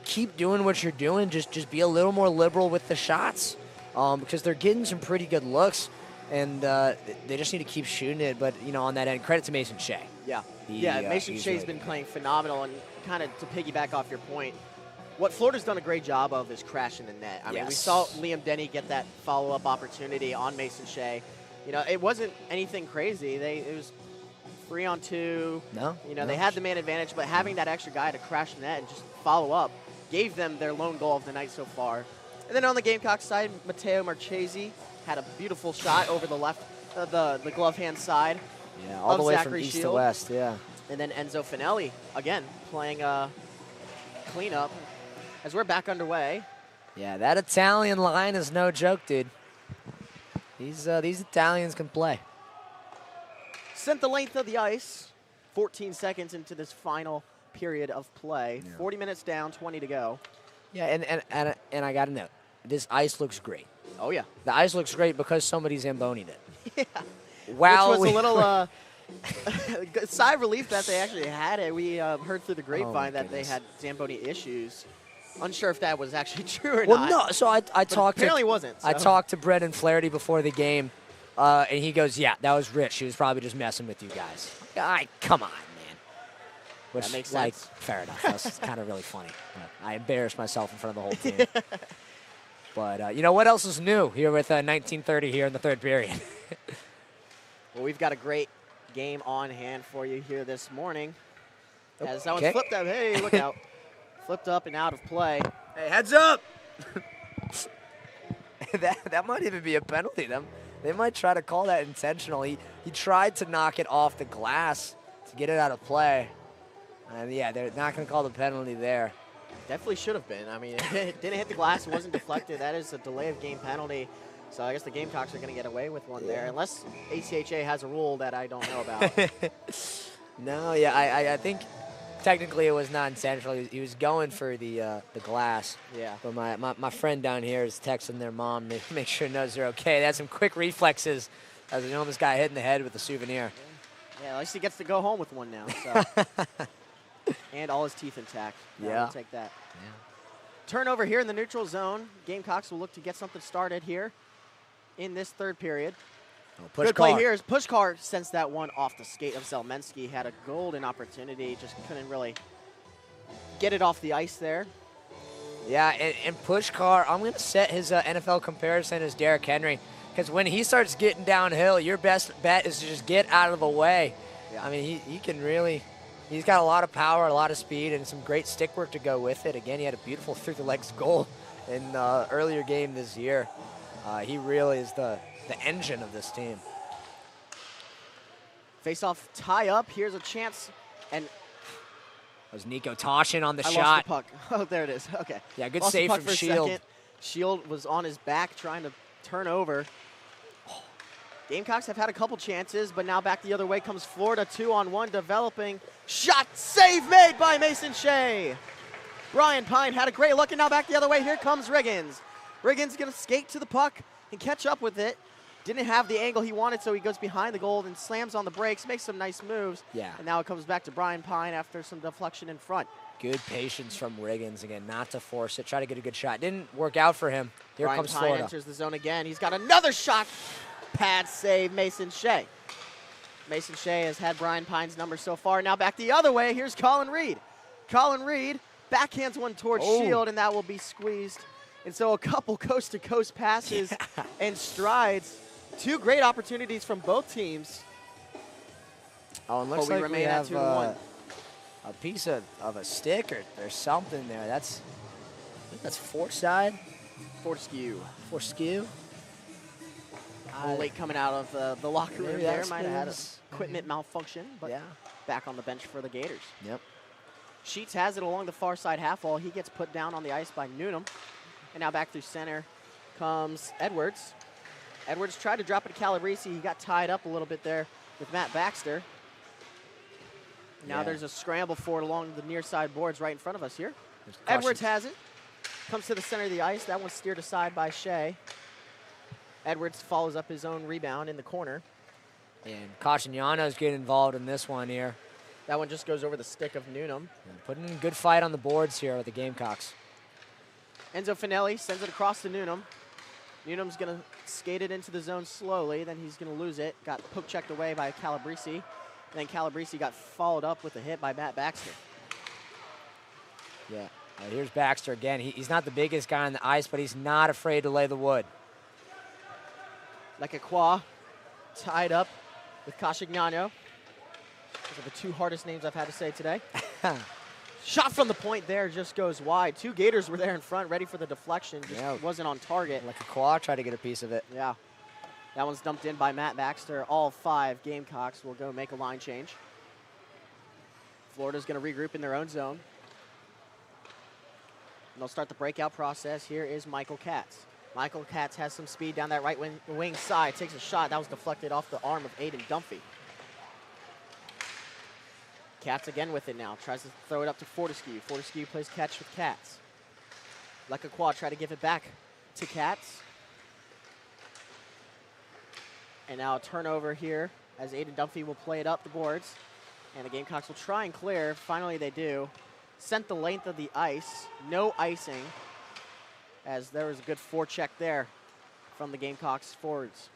keep doing what you're doing. Just be a little more liberal with the shots because they're getting some pretty good looks, and they just need to keep shooting it. But, you know, on that end, credit to Mason Shea. Yeah. Mason Shea's been playing phenomenal, and kind of to piggyback off your point, what Florida's done a great job of is crashing the net. I mean, we saw Liam Denny get that follow-up opportunity on Mason Shea. You know, it wasn't anything crazy. It was 3-on-2. They had the man advantage, but having that extra guy to crash the net and just follow up gave them their lone goal of the night so far. And then on the Gamecock side, Matteo Marchese had a beautiful shot over the left, the glove hand side. Yeah, all the way from east to west, yeah. And then Enzo Finelli, again, playing cleanup as we're back underway. Yeah, that Italian line is no joke, dude. These Italians can play. Sent the length of the ice, 14 seconds into this final period of play. 40 minutes down, 20 to go. Yeah, and I got to note, this ice looks great. Oh, yeah. The ice looks great because somebody Zamboni'd it. Yeah. Wow. Which was a little sigh of relief that they actually had it. We heard through the grapevine that they had Zamboni issues. Unsure if that was actually true or not. Well, no. So I talked to apparently wasn't. So. I talked to Brendan Flaherty before the game, and he goes, "Yeah, that was Rich. He was probably just messing with you guys." Come on, man. Which, that makes sense. Fair enough. That's kind of really funny. I embarrassed myself in front of the whole team. But you know what else is new here with 1930 here in the third period? Well, we've got a great game on hand for you here this morning. As that one flipped up. Hey, look out. Flipped up and out of play. Hey, heads up! that might even be a penalty. They might try to call that intentional. He tried to knock it off the glass to get it out of play. And, yeah, they're not going to call the penalty there. Definitely should have been. I mean, it didn't hit the glass. It wasn't deflected. That is a delay of game penalty. So I guess the Gamecocks are going to get away with one there, unless ACHA has a rule that I don't know about. No, yeah, I think technically it was not intentional. He was going for the glass. Yeah. But my friend down here is texting their mom to make sure knows they're okay. They had some quick reflexes as they almost got hit in the head with a souvenir. Yeah, at least he gets to go home with one now. So. And all his teeth intact. Yeah. I'll take that. Yeah. Turnover here in the neutral zone. Gamecocks will look to get something started here in this third period. Good play here as Pushkar sends that one off the skate of Zelmensky. Had a golden opportunity, just couldn't really get it off the ice there. Yeah, and Pushkar, I'm going to set his NFL comparison as Derrick Henry, because when he starts getting downhill, your best bet is to just get out of the way. Yeah. I mean, he can really, he's got a lot of power, a lot of speed, and some great stick work to go with it. Again, he had a beautiful through-the-legs goal in the earlier game this year. He really is the engine of this team. Face-off tie-up. Here's a chance. And that was Nico Toshin on the shot. Lost the puck. Oh, there it is. Okay. Yeah, good lost save from Shield. Second. Shield was on his back trying to turn over. Gamecocks have had a couple chances, but now back the other way comes Florida. 2-on-1 developing. Shot save made by Mason Shea. Brian Pine had a great look, and now back the other way. Here comes Riggins. Riggins going to skate to the puck and catch up with it. Didn't have the angle he wanted, so he goes behind the goal and slams on the brakes, makes some nice moves. Yeah. And now it comes back to Brian Pine after some deflection in front. Good patience from Riggins, again, not to force it, try to get a good shot. Didn't work out for him. Here Brian comes Pine Florida. Enters the zone again. He's got another shot. Pad save, Mason Shea. Mason Shea has had Brian Pine's number so far. Now back the other way. Here's Colin Reed. Colin Reed backhands one towards Shield, and that will be squeezed. And so a couple coast-to-coast passes and strides. Two great opportunities from both teams. Oh, and looks we like remain we at have 2-1. a piece of a stick or something there. I think that's Forsyth. Fortescue. Late coming out of the locker room there. Might have had an explains. equipment malfunction, but Yeah. back on the bench for the Gators. Yep. Sheets has it along the far side half wall. He gets put down on the ice by Newnham. And now back through center comes Edwards. Edwards tried to drop it to Calabrese. He got tied up a little bit there with Matt Baxter. Now there's a scramble for it along the near side boards right in front of us here. Edwards has it. Comes to the center of the ice. That one's steered aside by Shea. Edwards follows up his own rebound in the corner. And Caccignano's getting involved in this one here. That one just goes over the stick of Newnham. And putting in a good fight on the boards here with the Gamecocks. Enzo Finelli sends it across to Newnham. Newnham's going to skate it into the zone slowly. Then he's going to lose it. Got poke checked away by Calabrese. And then Calabrese got followed up with a hit by Matt Baxter. Yeah. Here's Baxter again. He's not the biggest guy on the ice, but he's not afraid to lay the wood. Like a Qua tied up with Caccignano. Those are the two hardest names I've had to say today. Shot from the point there just goes wide. Two Gators were there in front, ready for the deflection. Just wasn't on target. Like a Qua tried to get a piece of it. Yeah. That one's dumped in by Matt Baxter. All 5 Gamecocks will go make a line change. Florida's going to regroup in their own zone. And they'll start the breakout process. Here is Michael Katz. Michael Katz has some speed down that right wing side. Takes a shot. That was deflected off the arm of Aiden Dunphy. Katz again with it now. Tries to throw it up to Fortescue. Fortescue plays catch with Katz. Like a Quad, try to give it back to Katz. And now a turnover here as Aiden Dunphy will play it up the boards. And the Gamecocks will try and clear. Finally they do. Sent the length of the ice. No icing, as there was a good forecheck there from the Gamecocks forwards.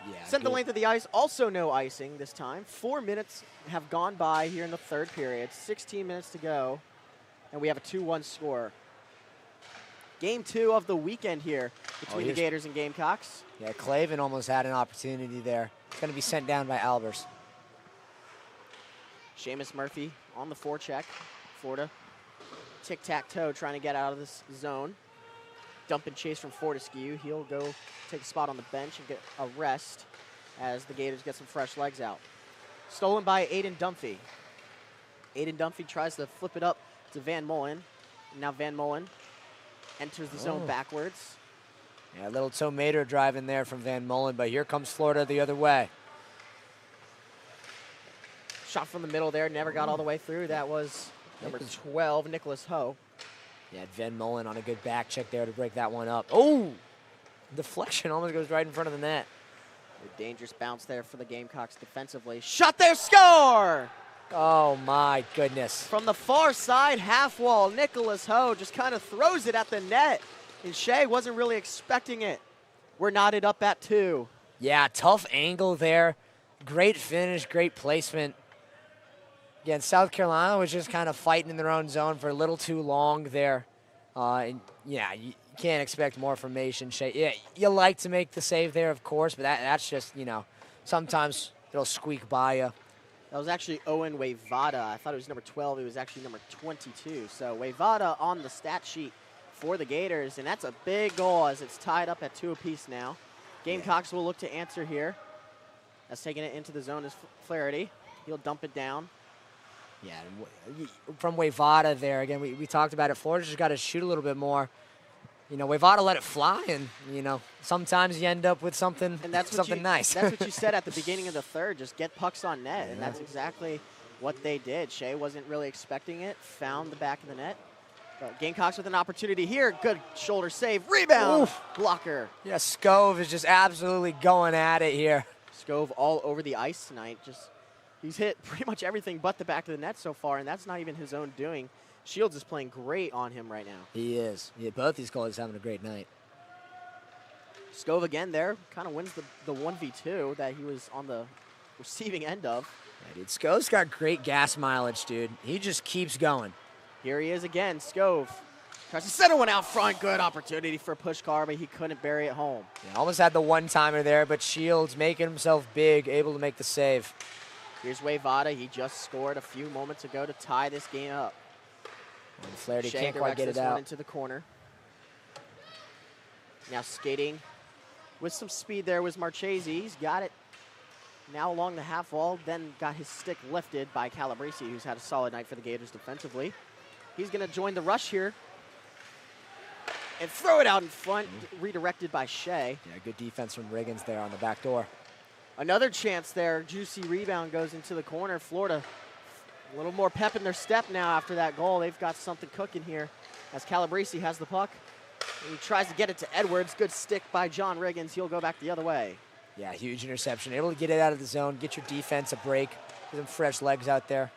Yeah. Sent the length of the ice, also no icing this time. 4 minutes have gone by here in the third period. 16 minutes to go, and we have a 2-1 score. Game 2 of the weekend here between the Gators and Gamecocks. Yeah, Clavin almost had an opportunity there. It's going to be sent down by Albers. Seamus Murphy on the forecheck. Florida tic-tac-toe trying to get out of this zone. Dump and chase from Fortescue. He'll go take a spot on the bench and get a rest as the Gators get some fresh legs out. Stolen by Aiden Dunphy. Aiden Dunphy tries to flip it up to Van Mullen. Now Van Mullen enters the zone backwards. Yeah, a little tomato drive in there from Van Mullen, but here comes Florida the other way. Shot from the middle there, never got all the way through. That was number 12, Nicholas Ho. Yeah, Van Mullen on a good back check there to break that one up. Oh! Deflection almost goes right in front of the net. A dangerous bounce there for the Gamecocks defensively. Shot there, score! Oh my goodness. From the far side half wall, Nicholas Ho just kind of throws it at the net. And Shea wasn't really expecting it. We're knotted up at 2. Yeah, tough angle there. Great finish, great placement. Again, South Carolina was just kind of fighting in their own zone for a little too long there. And yeah, you can't expect more from Mason Shea. Yeah, you like to make the save there, of course, but that's just, you know, sometimes it'll squeak by you. That was actually Owen Wayvada. I thought it was number 12. It was actually number 22. So Wayvada on the stat sheet for the Gators, and that's a big goal as it's tied up at 2 apiece now. Gamecocks will look to answer here. That's taking it into the zone is Flaherty. He'll dump it down. Yeah, from Wayvada there, again, we talked about it. Florida just got to shoot a little bit more. You know, Wayvada let it fly, and, you know, sometimes you end up with something, and that's something nice. That's what you said at the beginning of the third, just get pucks on net, and that's exactly what they did. Shea wasn't really expecting it, found the back of the net. But Gamecocks with an opportunity here. Good shoulder save, rebound, blocker. Yeah, Scove is just absolutely going at it here. Scove all over the ice tonight, he's hit pretty much everything but the back of the net so far, and that's not even his own doing. Shields is playing great on him right now. He is. Yeah, both these goalies having a great night. Scove again there, kind of wins the 1v2 that he was on the receiving end of. Yeah, dude, Scove's got great gas mileage, dude. He just keeps going. Here he is again, Scove. Tries to center one out front. Good opportunity for a push car, but he couldn't bury it home. Yeah, almost had the one-timer there, but Shields making himself big, able to make the save. Here's Wayvada. He just scored a few moments ago to tie this game up. And Flaherty Shea can't quite get it directs this one out. into the corner. Now skating with some speed there was Marchese. He's got it now along the half wall, then got his stick lifted by Calabrese, who's had a solid night for the Gators defensively. He's going to join the rush here and throw it out in front, redirected by Shea. Yeah, good defense from Riggins there on the back door. Another chance there. Juicy rebound goes into the corner. Florida, a little more pep in their step now after that goal. They've got something cooking here as Calabrese has the puck. And he tries to get it to Edwards. Good stick by John Riggins. He'll go back the other way. Yeah, huge interception. Able to get it out of the zone, get your defense a break. Get some fresh legs out there.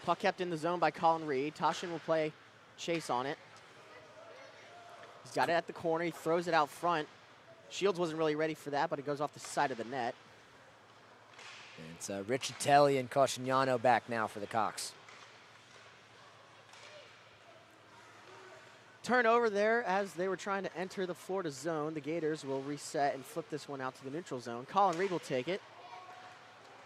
Puck kept in the zone by Colin Reed. Toshin will play chase on it. He's got it at the corner. He throws it out front. Shields wasn't really ready for that, but it goes off the side of the net. And it's Riccitelli and Coscignano back now for the Cox. Turnover there as they were trying to enter the Florida zone. The Gators will reset and flip this one out to the neutral zone. Colin Reed will take it.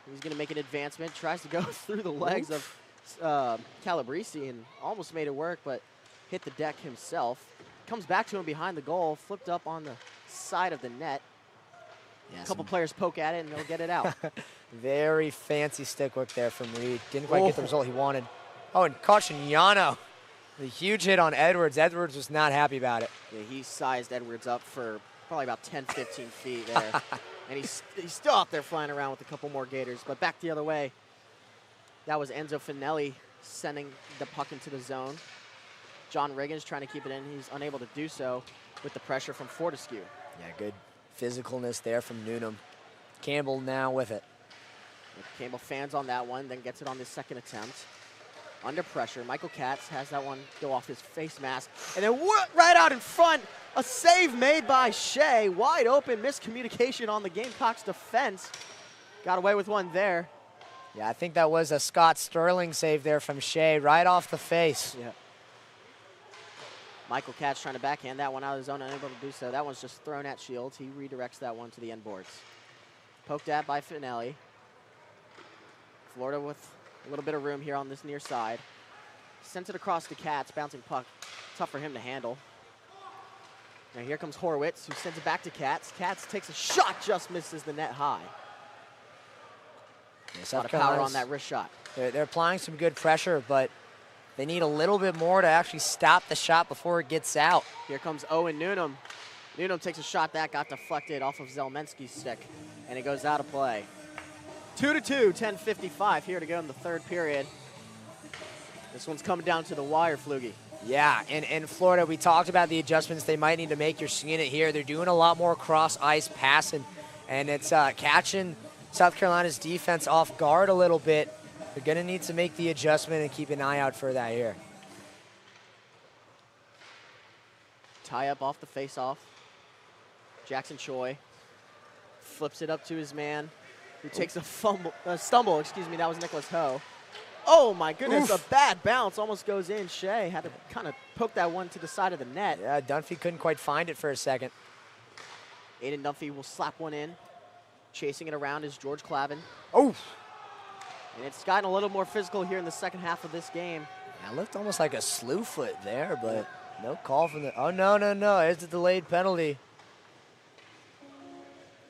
He's going to make an advancement. Tries to go through the legs of Calabrese and almost made it work, but hit the deck himself. Comes back to him behind the goal, flipped up on the side of the net. Yeah, a couple players poke at it and they'll get it out. Very fancy stick work there from Reed. Didn't quite get the result he wanted. Oh, and Coscignano. The huge hit on Edwards. Edwards was not happy about it. Yeah, he sized Edwards up for probably about 10, 15 feet there. And he's still out there flying around with a couple more Gators. But back the other way, that was Enzo Finelli sending the puck into the zone. John Riggins trying to keep it in. He's unable to do so with the pressure from Fortescue. Yeah, good physicalness there from Newnham. Campbell now with it. Campbell fans on that one, then gets it on the second attempt. Under pressure, Michael Katz has that one go off his face mask. And then right out in front, a save made by Shea. Wide open, miscommunication on the Gamecocks defense. Got away with one there. Yeah, I think that was a Scott Sterling save there from Shea, right off the face. Yeah. Michael Katz trying to backhand that one out of the zone, unable to do so. That one's just thrown at Shields. He redirects that one to the end boards. Poked at by Finelli. Florida with a little bit of room here on this near side. Sends it across to Katz, bouncing puck. Tough for him to handle. Now here comes Horowitz, who sends it back to Katz. Katz takes a shot, just misses the net high. Yeah, a lot of power on that wrist shot. They're applying some good pressure, but they need a little bit more to actually stop the shot before it gets out. Here comes Owen Newnham. Newnham takes a shot that got deflected off of Zelmensky's stick, and it goes out of play. 2-2, 10:55 here to go in the third period. This one's coming down to the wire, Pflugi. Yeah, and Florida, we talked about the adjustments they might need to make. You're seeing it here. They're doing a lot more cross-ice passing, and it's catching South Carolina's defense off guard a little bit. They're going to need to make the adjustment and keep an eye out for that here. Tie up off the face-off. Jackson Choi flips it up to his man, who takes a stumble, excuse me, that was Nicholas Ho. Oh my goodness, a bad bounce, almost goes in. Shea had to kind of poke that one to the side of the net. Yeah, Dunphy couldn't quite find it for a second. Aiden Dunphy will slap one in. Chasing it around is George Clavin. Oh! And it's gotten a little more physical here in the second half of this game. Yeah, it looked almost like a slew foot there, but no call from the, oh no, it's a delayed penalty.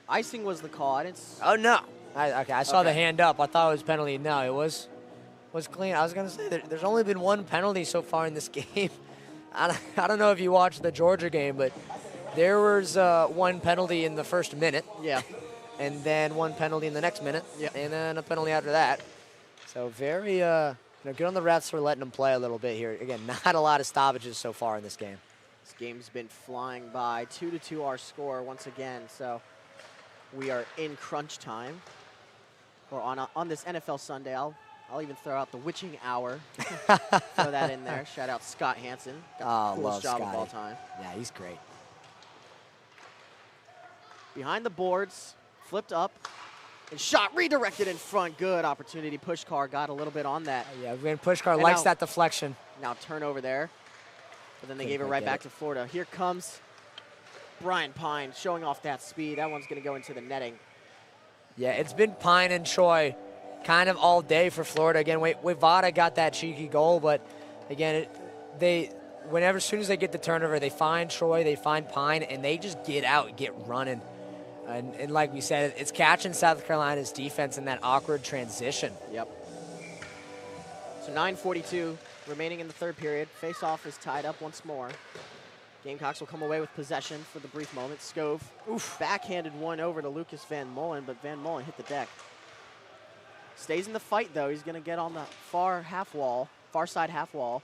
Icing was the call. Oh no. I saw the hand up. I thought it was penalty. No, it was clean. I was going to say there's only been one penalty so far in this game. I don't know if you watched the Georgia game, but there was one penalty in the first minute. Yeah. And then one penalty in the next minute. Yeah. And then a penalty after that. So very good on the refs for letting them play a little bit here. Again, not a lot of stoppages so far in this game. This game's been flying by. 2-2 our score once again. So we are in crunch time. Or on this NFL Sunday, I'll even throw out the witching hour. Throw that in there. Shout out Scott Hansen. Got the coolest job of all time. Yeah, he's great. Behind the boards, flipped up And shot redirected in front. Good opportunity. Pushkar got a little bit on that. Yeah, Van Pushkar likes that deflection. Now turnover there. But then they gave it right back to Florida. Here comes Brian Pine showing off that speed. That one's going to go into the netting. Yeah, it's been Pine and Troy kind of all day for Florida. Again, Wavada got that cheeky goal, but again, as soon as they get the turnover, they find Troy, they find Pine, and they just get out, get running. And like we said, it's catching South Carolina's defense in that awkward transition. Yep. So 9:42 remaining in the third period. Face-off is tied up once more. Gamecocks will come away with possession for the brief moment. Scove backhanded one over to Lucas Van Mullen, but Van Mullen hit the deck. Stays in the fight, though. He's going to get on the far side half wall.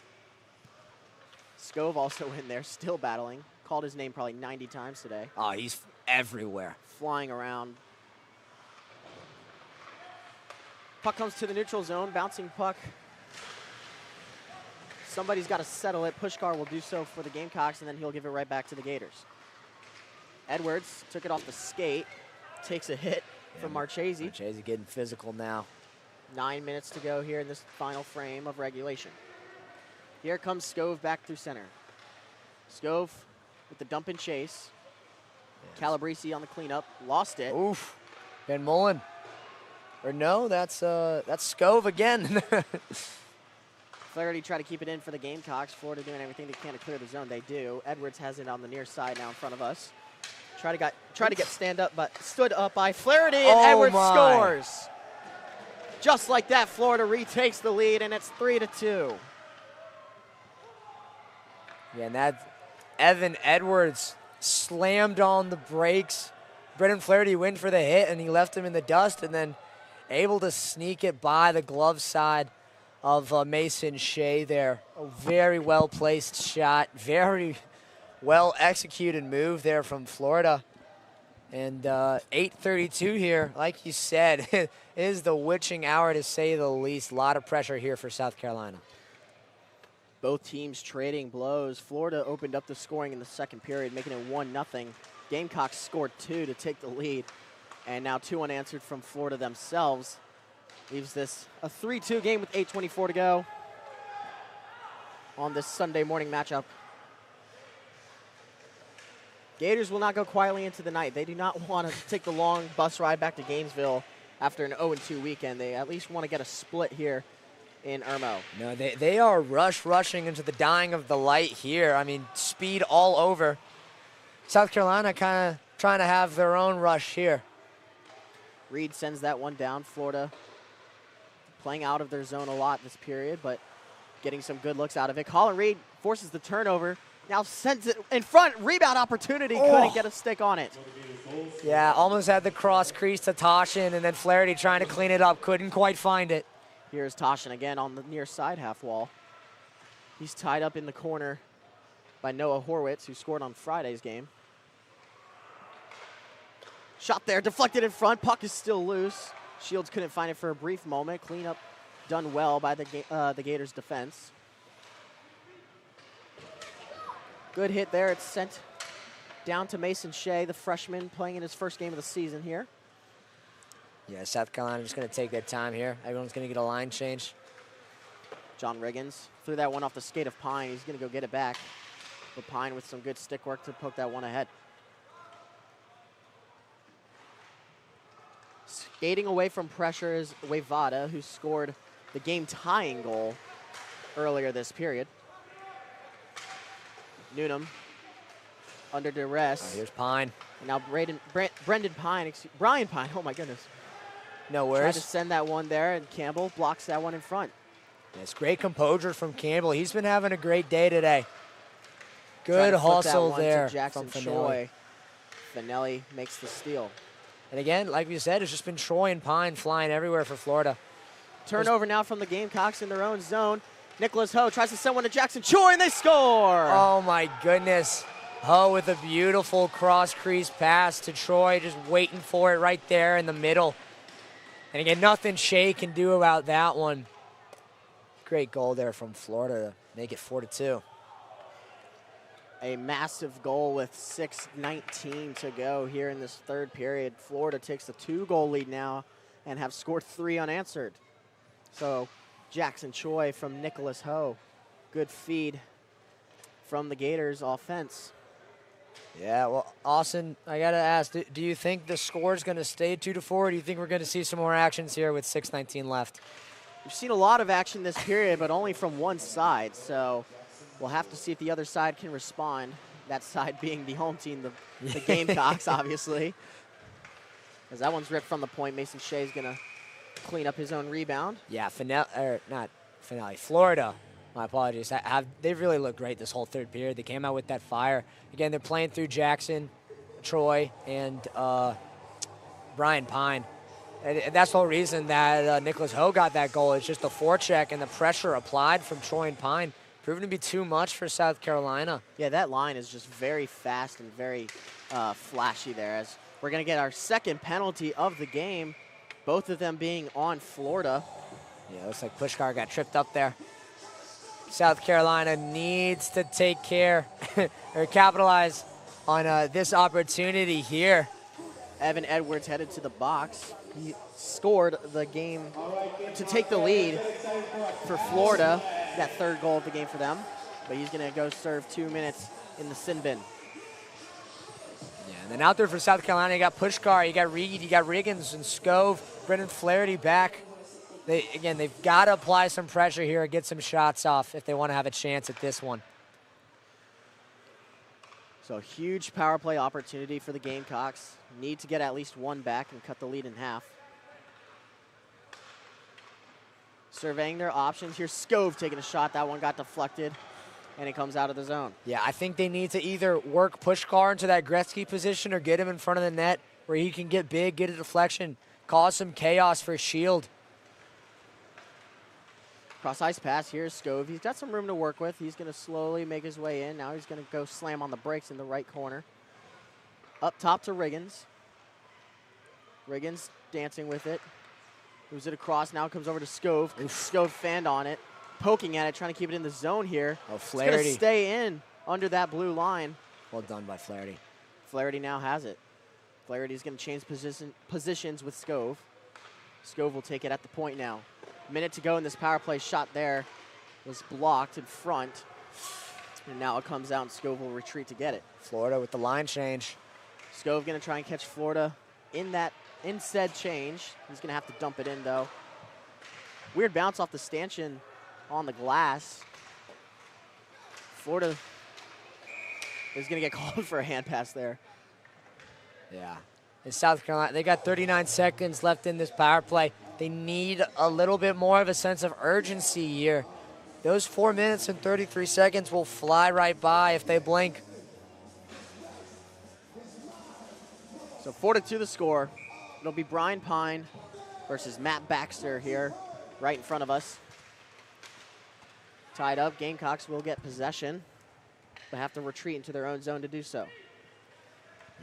Scove also in there, still battling. Called his name probably 90 times today. Oh, he's everywhere. Flying around. Puck comes to the neutral zone, bouncing puck. Somebody's got to settle it. Pushkar will do so for the Gamecocks, and then he'll give it right back to the Gators. Edwards took it off the skate, takes a hit from Marchese. Marchese getting physical now. 9 minutes to go here in this final frame of regulation. Here comes Scove back through center. Scove with the dump and chase. Yes. Calabrese on the cleanup, lost it. Oof, Van Mullen. Or no, that's Scove again. Flaherty tried to keep it in for the Gamecocks. Florida doing everything they can to clear the zone. They do. Edwards has it on the near side now in front of us. Try to get stand up, but stood up by Flaherty, and Edwards scores. Just like that, Florida retakes the lead, and it's 3-2. Yeah, and that Evan Edwards slammed on the brakes. Brendan Flaherty went for the hit, and he left him in the dust, and then able to sneak it by the glove side of Mason Shea there. A very well-placed shot, very well-executed move there from Florida. And 8:32 here, like you said, it is the witching hour to say the least. A lot of pressure here for South Carolina. Both teams trading blows. Florida opened up the scoring in the second period, making it 1-0. Gamecocks scored 2 to take the lead. And now 2 unanswered from Florida themselves. Leaves this a 3-2 game with 8:24 to go on this Sunday morning matchup. Gators will not go quietly into the night. They do not want to take the long bus ride back to Gainesville after an 0-2 weekend. They at least want to get a split here in Irmo. No, they are rushing into the dying of the light here. I mean, speed all over. South Carolina kind of trying to have their own rush here. Reed sends that one down. Florida playing out of their zone a lot this period, but getting some good looks out of it. Colin Reed forces the turnover. Now sends it in front. Rebound opportunity. Couldn't get a stick on it. Yeah, almost had the cross crease to Toshin, and then Flaherty trying to clean it up. Couldn't quite find it. Here's Toshin again on the near side half wall. He's tied up in the corner by Noah Horwitz, who scored on Friday's game. Shot there, deflected in front. Puck is still loose. Shields couldn't find it for a brief moment. Cleanup done well by the Gators defense. Good hit there. It's sent down to Mason Shea, the freshman playing in his first game of the season here. Yeah, South Carolina just going to take their time here. Everyone's going to get a line change. John Riggins threw that one off the skate of Pine. He's going to go get it back. But Pine with some good stick work to poke that one ahead. Skating away from pressure is Wavada, who scored the game-tying goal earlier this period. Newnham under duress. Oh, here's Pine. And now Brian Pine, oh my goodness. No worries. Tried to send that one there, and Campbell blocks that one in front. Yes, great composure from Campbell. He's been having a great day today. Good hustle there Jackson from Choi. Finelli makes the steal. And again, like we said, it's just been Troy and Pine flying everywhere for Florida. Turnover now from the Gamecocks in their own zone. Nicholas Ho tries to send one to Jackson Choi, and they score! Oh, my goodness. Ho with a beautiful cross-crease pass to Troy, just waiting for it right there in the middle. And again, nothing Shea can do about that one. Great goal there from Florida to make it 4-2. A massive goal with 6:19 to go here in this third period. Florida takes a 2-goal lead now and have scored 3 unanswered. So Jackson Choi from Nicholas Ho. Good feed from the Gators offense. Yeah, well, Austin, I got to ask, do you think the score is going to stay 2-4, or do you think we're going to see some more actions here with 6:19 left? We've seen a lot of action this period, but only from one side, so we'll have to see if the other side can respond. That side being the home team, the Gamecocks, obviously. As that one's ripped from the point, Mason Shea's going to clean up his own rebound. Yeah, Florida. My apologies. They've really looked great this whole third period. They came out with that fire. Again, they're playing through Jackson, Troy, and Brian Pine. And that's the whole reason that Nicholas Ho got that goal. It's just the forecheck and the pressure applied from Troy and Pine. Proven to be too much for South Carolina. Yeah, that line is just very fast and very flashy there. As we're going to get our second penalty of the game, both of them being on Florida. Yeah, looks like Pushkar got tripped up there. South Carolina needs to take care or capitalize on this opportunity here. Evan Edwards headed to the box. He scored the game to take the lead for Florida, that third goal of the game for them. But he's going to go serve 2 minutes in the sin bin. Yeah, and then out there for South Carolina, you got Pushkar, you got Reed, you got Riggins and Scove, Brendan Flaherty back. They've got to apply some pressure here and get some shots off if they want to have a chance at this one. So huge power play opportunity for the Gamecocks. Need to get at least one back and cut the lead in half. Surveying their options. Here's Scove taking a shot. That one got deflected, and it comes out of the zone. Yeah, I think they need to either work Pushkar into that Gretzky position or get him in front of the net where he can get big, get a deflection, cause some chaos for Shield. Cross-ice pass, here's Scove. He's got some room to work with. He's going to slowly make his way in. Now he's going to go slam on the brakes in the right corner. Up top to Riggins. Riggins dancing with it. Moves it across, now comes over to Scove. Scove fanned on it, poking at it, trying to keep it in the zone here. Oh, Flaherty. It's going to stay in under that blue line. Well done by Flaherty. Flaherty now has it. Flaherty's going to change positions with Scove. Scove will take it at the point now. Minute to go in this power play. Shot there was blocked in front. And now it comes out and Scove will retreat to get it. Florida with the line change. Scove going to try and catch Florida in said change. He's going to have to dump it in though. Weird bounce off the stanchion on the glass. Florida is going to get called for a hand pass there. Yeah. In South Carolina, they got 39 seconds left in this power play. They need a little bit more of a sense of urgency here. Those 4 minutes and 33 seconds will fly right by if they blink. So 4-2 the score. It'll be Brian Pine versus Matt Baxter here, right in front of us. Tied up, Gamecocks will get possession, but have to retreat into their own zone to do so.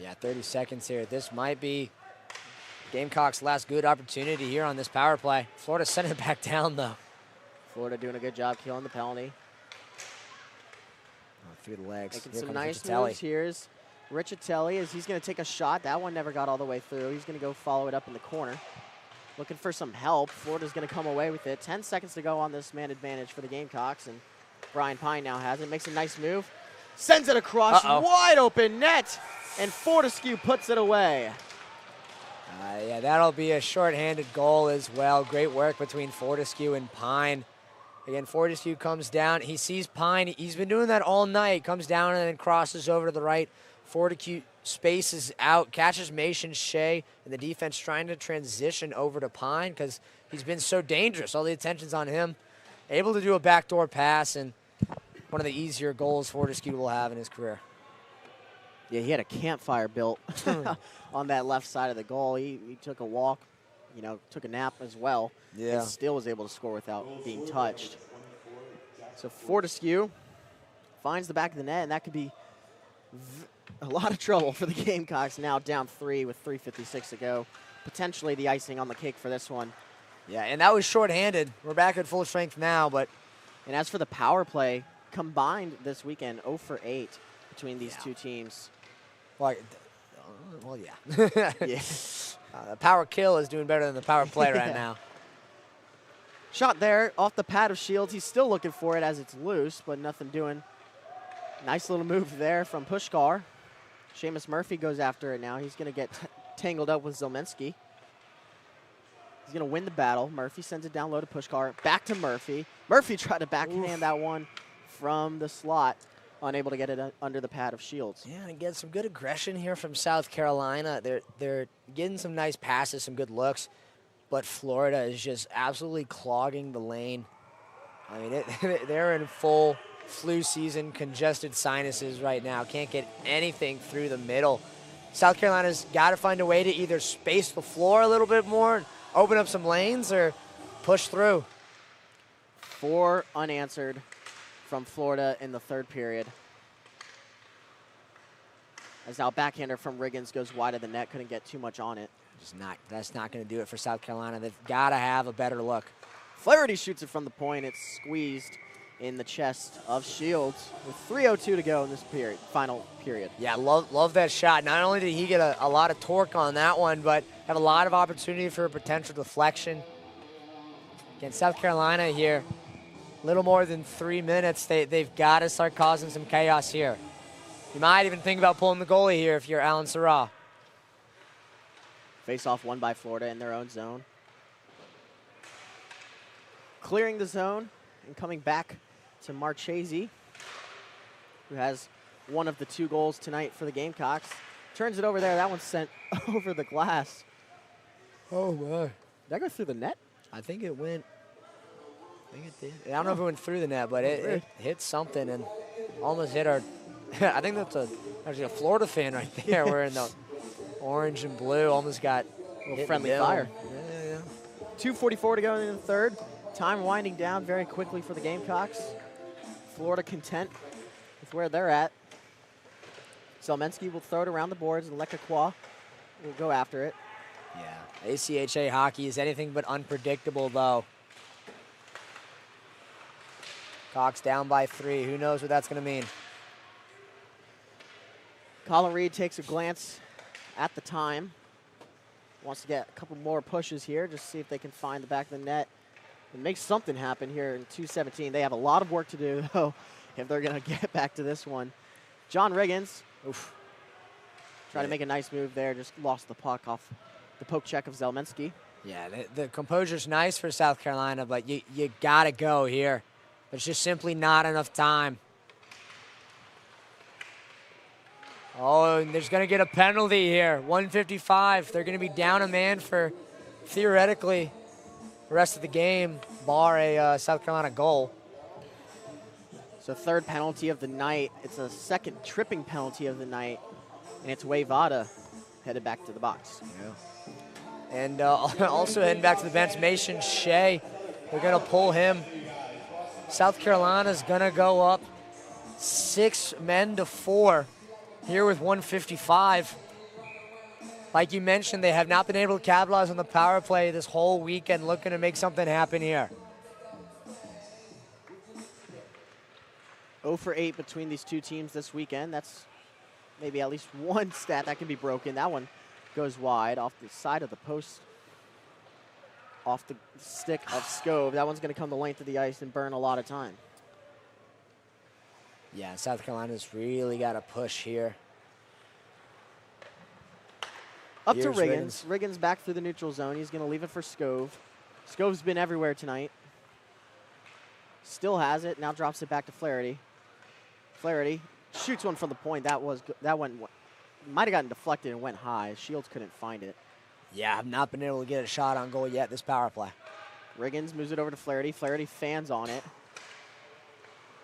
Yeah, 30 seconds here. This might be Gamecocks' last good opportunity here on this power play. Florida sent it back down, though. Florida doing a good job killing the penalty. Oh, through the legs. Making Here some comes nice Riccitelli. moves. Here's Riccitelli as he's going to take a shot. That one never got all the way through. He's going to go follow it up in the corner. Looking for some help. Florida's going to come away with it. 10 seconds to go on this man advantage for the Gamecocks, and Brian Pine now has it. Makes a nice move. Sends it across. Wide open net, and Fortescue puts it away. Yeah, that'll be a shorthanded goal as well. Great work between Fortescue and Pine. Again, Fortescue comes down. He sees Pine. He's been doing that all night. Comes down and then crosses over to the right. Fortescue spaces out, catches Mason Shea, and the defense trying to transition over to Pine because he's been so dangerous. All the attention's on him. Able to do a backdoor pass, and one of the easier goals Fortescue will have in his career. Yeah, he had a campfire built on that left side of the goal. He took a walk, took a nap as well. Yeah. And still was able to score without being touched. So Fortescue finds the back of the net, and that could be a lot of trouble for the Gamecocks, now down 3 with 3:56 to go. Potentially the icing on the cake for this one. Yeah, and that was shorthanded. We're back at full strength now, but. And as for the power play, combined this weekend, 0 for 8 between these two teams. Well, yeah. Yeah. The power kill is doing better than the power play right now. Shot there off the pad of Shields. He's still looking for it as it's loose, but nothing doing. Nice little move there from Pushkar. Seamus Murphy goes after it now. He's going to get tangled up with Zelminski. He's going to win the battle. Murphy sends it down low to Pushkar. Back to Murphy. Murphy tried to backhand that one from the slot. Unable to get it under the pad of Shields. Yeah, and again, some good aggression here from South Carolina. They're getting some nice passes, some good looks. But Florida is just absolutely clogging the lane. I mean, they're in full flu season, congested sinuses right now. Can't get anything through the middle. South Carolina's got to find a way to either space the floor a little bit more, open up some lanes, or push through. 4 unanswered from Florida in the third period. As now backhander from Riggins goes wide of the net, couldn't get too much on it. That's not going to do it for South Carolina. They've got to have a better look. Flaherty shoots it from the point. It's squeezed in the chest of Shields with 3:02 to go in this period, final period. Yeah, love that shot. Not only did he get a lot of torque on that one, but have a lot of opportunity for a potential deflection. Again, South Carolina here, a little more than 3 minutes. They've got to start causing some chaos here. You might even think about pulling the goalie here if you're Alan Sarah. Face-off won by Florida in their own zone. Clearing the zone and coming back to Marchese, who has one of the 2 goals tonight for the Gamecocks. Turns it over there. That one's sent over the glass. Oh, my. Did that go through the net? I think it went. I think it did. I don't know if it went through the net, but it hit something and almost hit our. I think that's actually a Florida fan right there. We're in the orange and blue. Almost got a little friendly fire. Yeah. 2:44 to go in the third. Time winding down very quickly for the Gamecocks. Florida content with where they're at. Zelminski will throw it around the boards, and Lekakwa will go after it. Yeah, ACHA hockey is anything but unpredictable, though. Cox down by 3. Who knows what that's going to mean? Colin Reed takes a glance at the time. Wants to get a couple more pushes here, just see if they can find the back of the net and make something happen here in 2:17. They have a lot of work to do, though, if they're going to get back to this one. John Riggins, tried to make a nice move there, just lost the puck off the poke check of Zelminski. Yeah, the composure's nice for South Carolina, but you got to go here. There's just simply not enough time. Oh, and there's going to get a penalty here. 1:55. They're going to be down a man for, theoretically, the rest of the game, bar a South Carolina goal. So 3rd penalty of the night. It's a 2nd tripping penalty of the night, and it's Wayvada headed back to the box. Yeah. And also heading back to the bench, Mason Shea. They're going to pull him. South Carolina's going to go up 6 men to 4 here with 1:55. Like you mentioned, they have not been able to capitalize on the power play this whole weekend, looking to make something happen here. 0 for 8 between these 2 teams this weekend. That's maybe at least one stat that can be broken. That one goes wide off the side of the post, off the stick of Scove. That one's going to come the length of the ice and burn a lot of time. Yeah, South Carolina's really got to push here. Up to Riggins. Riggins back through the neutral zone. He's going to leave it for Scove. Scove's been everywhere tonight. Still has it. Now drops it back to Flaherty. Flaherty shoots one from the point. That went might have gotten deflected and went high. Shields couldn't find it. Yeah, I've not been able to get a shot on goal yet this power play. Riggins moves it over to Flaherty. Flaherty fans on it.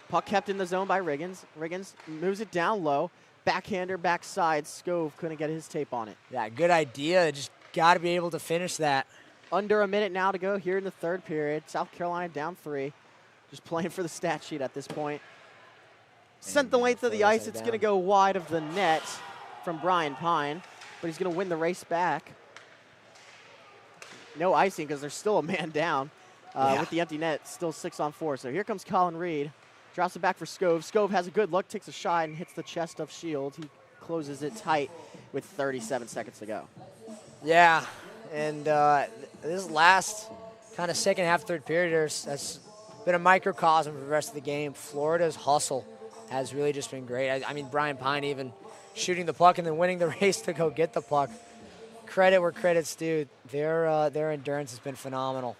Puck kept in the zone by Riggins. Riggins moves it down low. Backhander, backside. Scove couldn't get his tape on it. Yeah, good idea. Just got to be able to finish that. Under a minute now to go here in the third period. South Carolina down 3. Just playing for the stat sheet at this point. Sent the length of the ice. It's going to go wide of the net from Brian Pine, but he's going to win the race back. No icing because there's still a man down with the empty net. Still 6-on-4. So here comes Colin Reed. Drops it back for Scove. Scove has a good look, takes a shot, and hits the chest of Shields. He closes it tight with 37 seconds to go. Yeah, And this last kind of second half, third period, that's been a microcosm for the rest of the game. Florida's hustle has really just been great. I mean, Brian Pine even shooting the puck and then winning the race to go get the puck. Credit where credit's due. Their endurance has been phenomenal.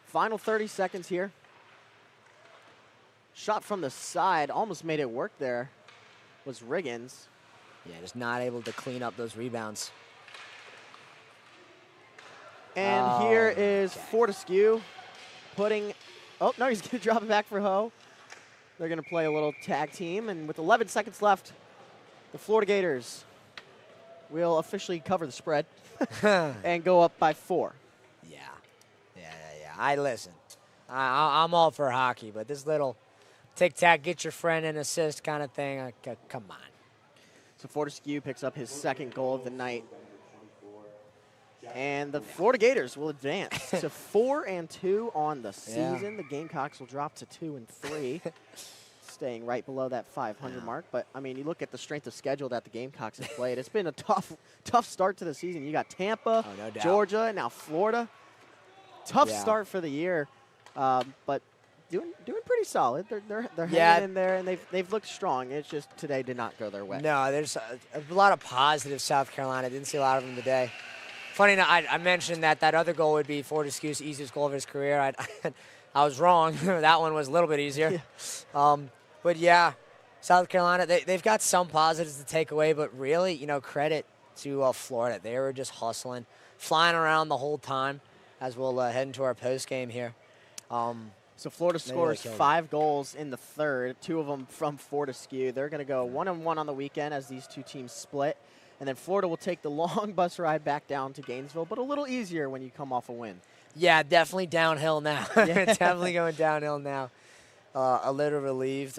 Final 30 seconds here. Shot from the side, almost made it work there, was Riggins. Yeah, just not able to clean up those rebounds. And here is Fortescue putting, oh, no, he's going to drop it back for Ho. They're going to play a little tag team, and with 11 seconds left, the Florida Gators will officially cover the spread and go up by 4. Yeah. I listen. I'm all for hockey, but this little tic-tac, get your friend an assist kind of thing, come on. So Fortescue picks up his second goal of the night. And the Florida Gators will advance to 4-2 on the season. Yeah. The Gamecocks will drop to 2-3, staying right below that 500 mark. But, I mean, you look at the strength of schedule that the Gamecocks have played. It's been a tough start to the season. You got Tampa, no doubt. Georgia, and now Florida. Tough start for the year, but doing pretty solid. They're hanging in there, and they've looked strong. It's just today did not go their way. No, there's a lot of positive South Carolina. Didn't see a lot of them today. Funny enough, I mentioned that other goal would be Fortescue's easiest goal of his career. I was wrong. That one was a little bit easier. Yeah. But, yeah, South Carolina, they've got some positives to take away, but really, credit to Florida. They were just hustling, flying around the whole time as we'll head into our postgame here. So Florida scores 5 goals in the third, 2 of them from Fortescue. They're going to go 1-1 on the weekend as these two teams split. And then Florida will take the long bus ride back down to Gainesville, but a little easier when you come off a win. Yeah, definitely downhill now. Definitely going downhill now. A little relieved.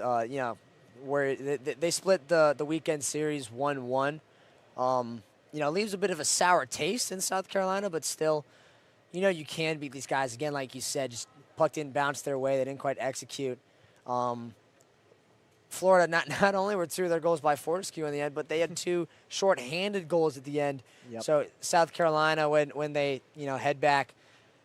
Where they split the weekend series 1-1. Leaves a bit of a sour taste in South Carolina, but still, you can beat these guys. Again, like you said, just puck didn't bounce their way. They didn't quite execute. Florida not only were 2 of their goals by Fortescue in the end, but they had 2 short-handed goals at the end. Yep. So South Carolina, when they head back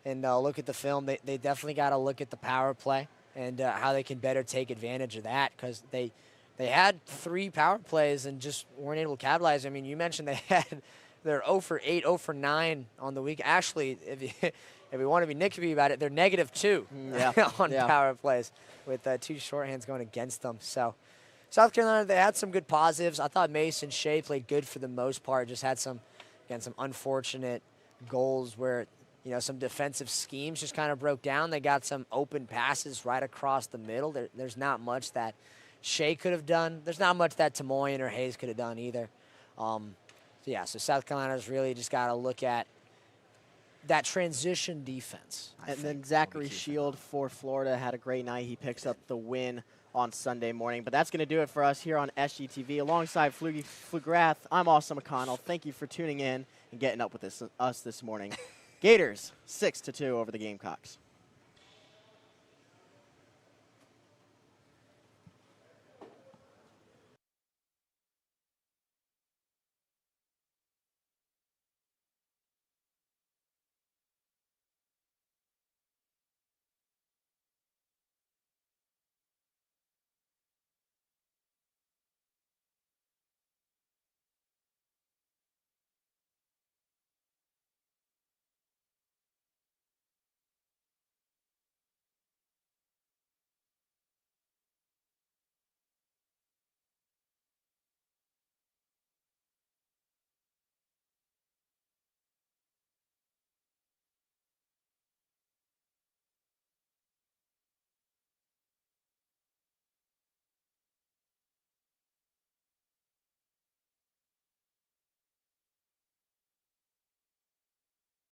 and look at the film, they definitely got to look at the power play and how they can better take advantage of that, because they had 3 power plays and just weren't able to capitalize. I mean, you mentioned they had they're 0 for 8, 0 for 9 on the week. Actually, if we want to be nitpicky about it, they're -2 on power plays with 2 shorthands going against them. So South Carolina, they had some good positives. I thought Mason Shea played good for the most part. Just had some unfortunate goals where, some defensive schemes just kind of broke down. They got some open passes right across the middle. There's not much that Shea could have done. There's not much that Tamoyan or Hayes could have done either. So South Carolina's really just got to look at that transition defense. And then Zachary Shield for Florida had a great night. He picks up the win on Sunday morning. But that's going to do it for us here on SGTV. Alongside Pflugrath, I'm Austin McConnell. Thank you for tuning in and getting up with us this morning. Gators 6-2 over the Gamecocks.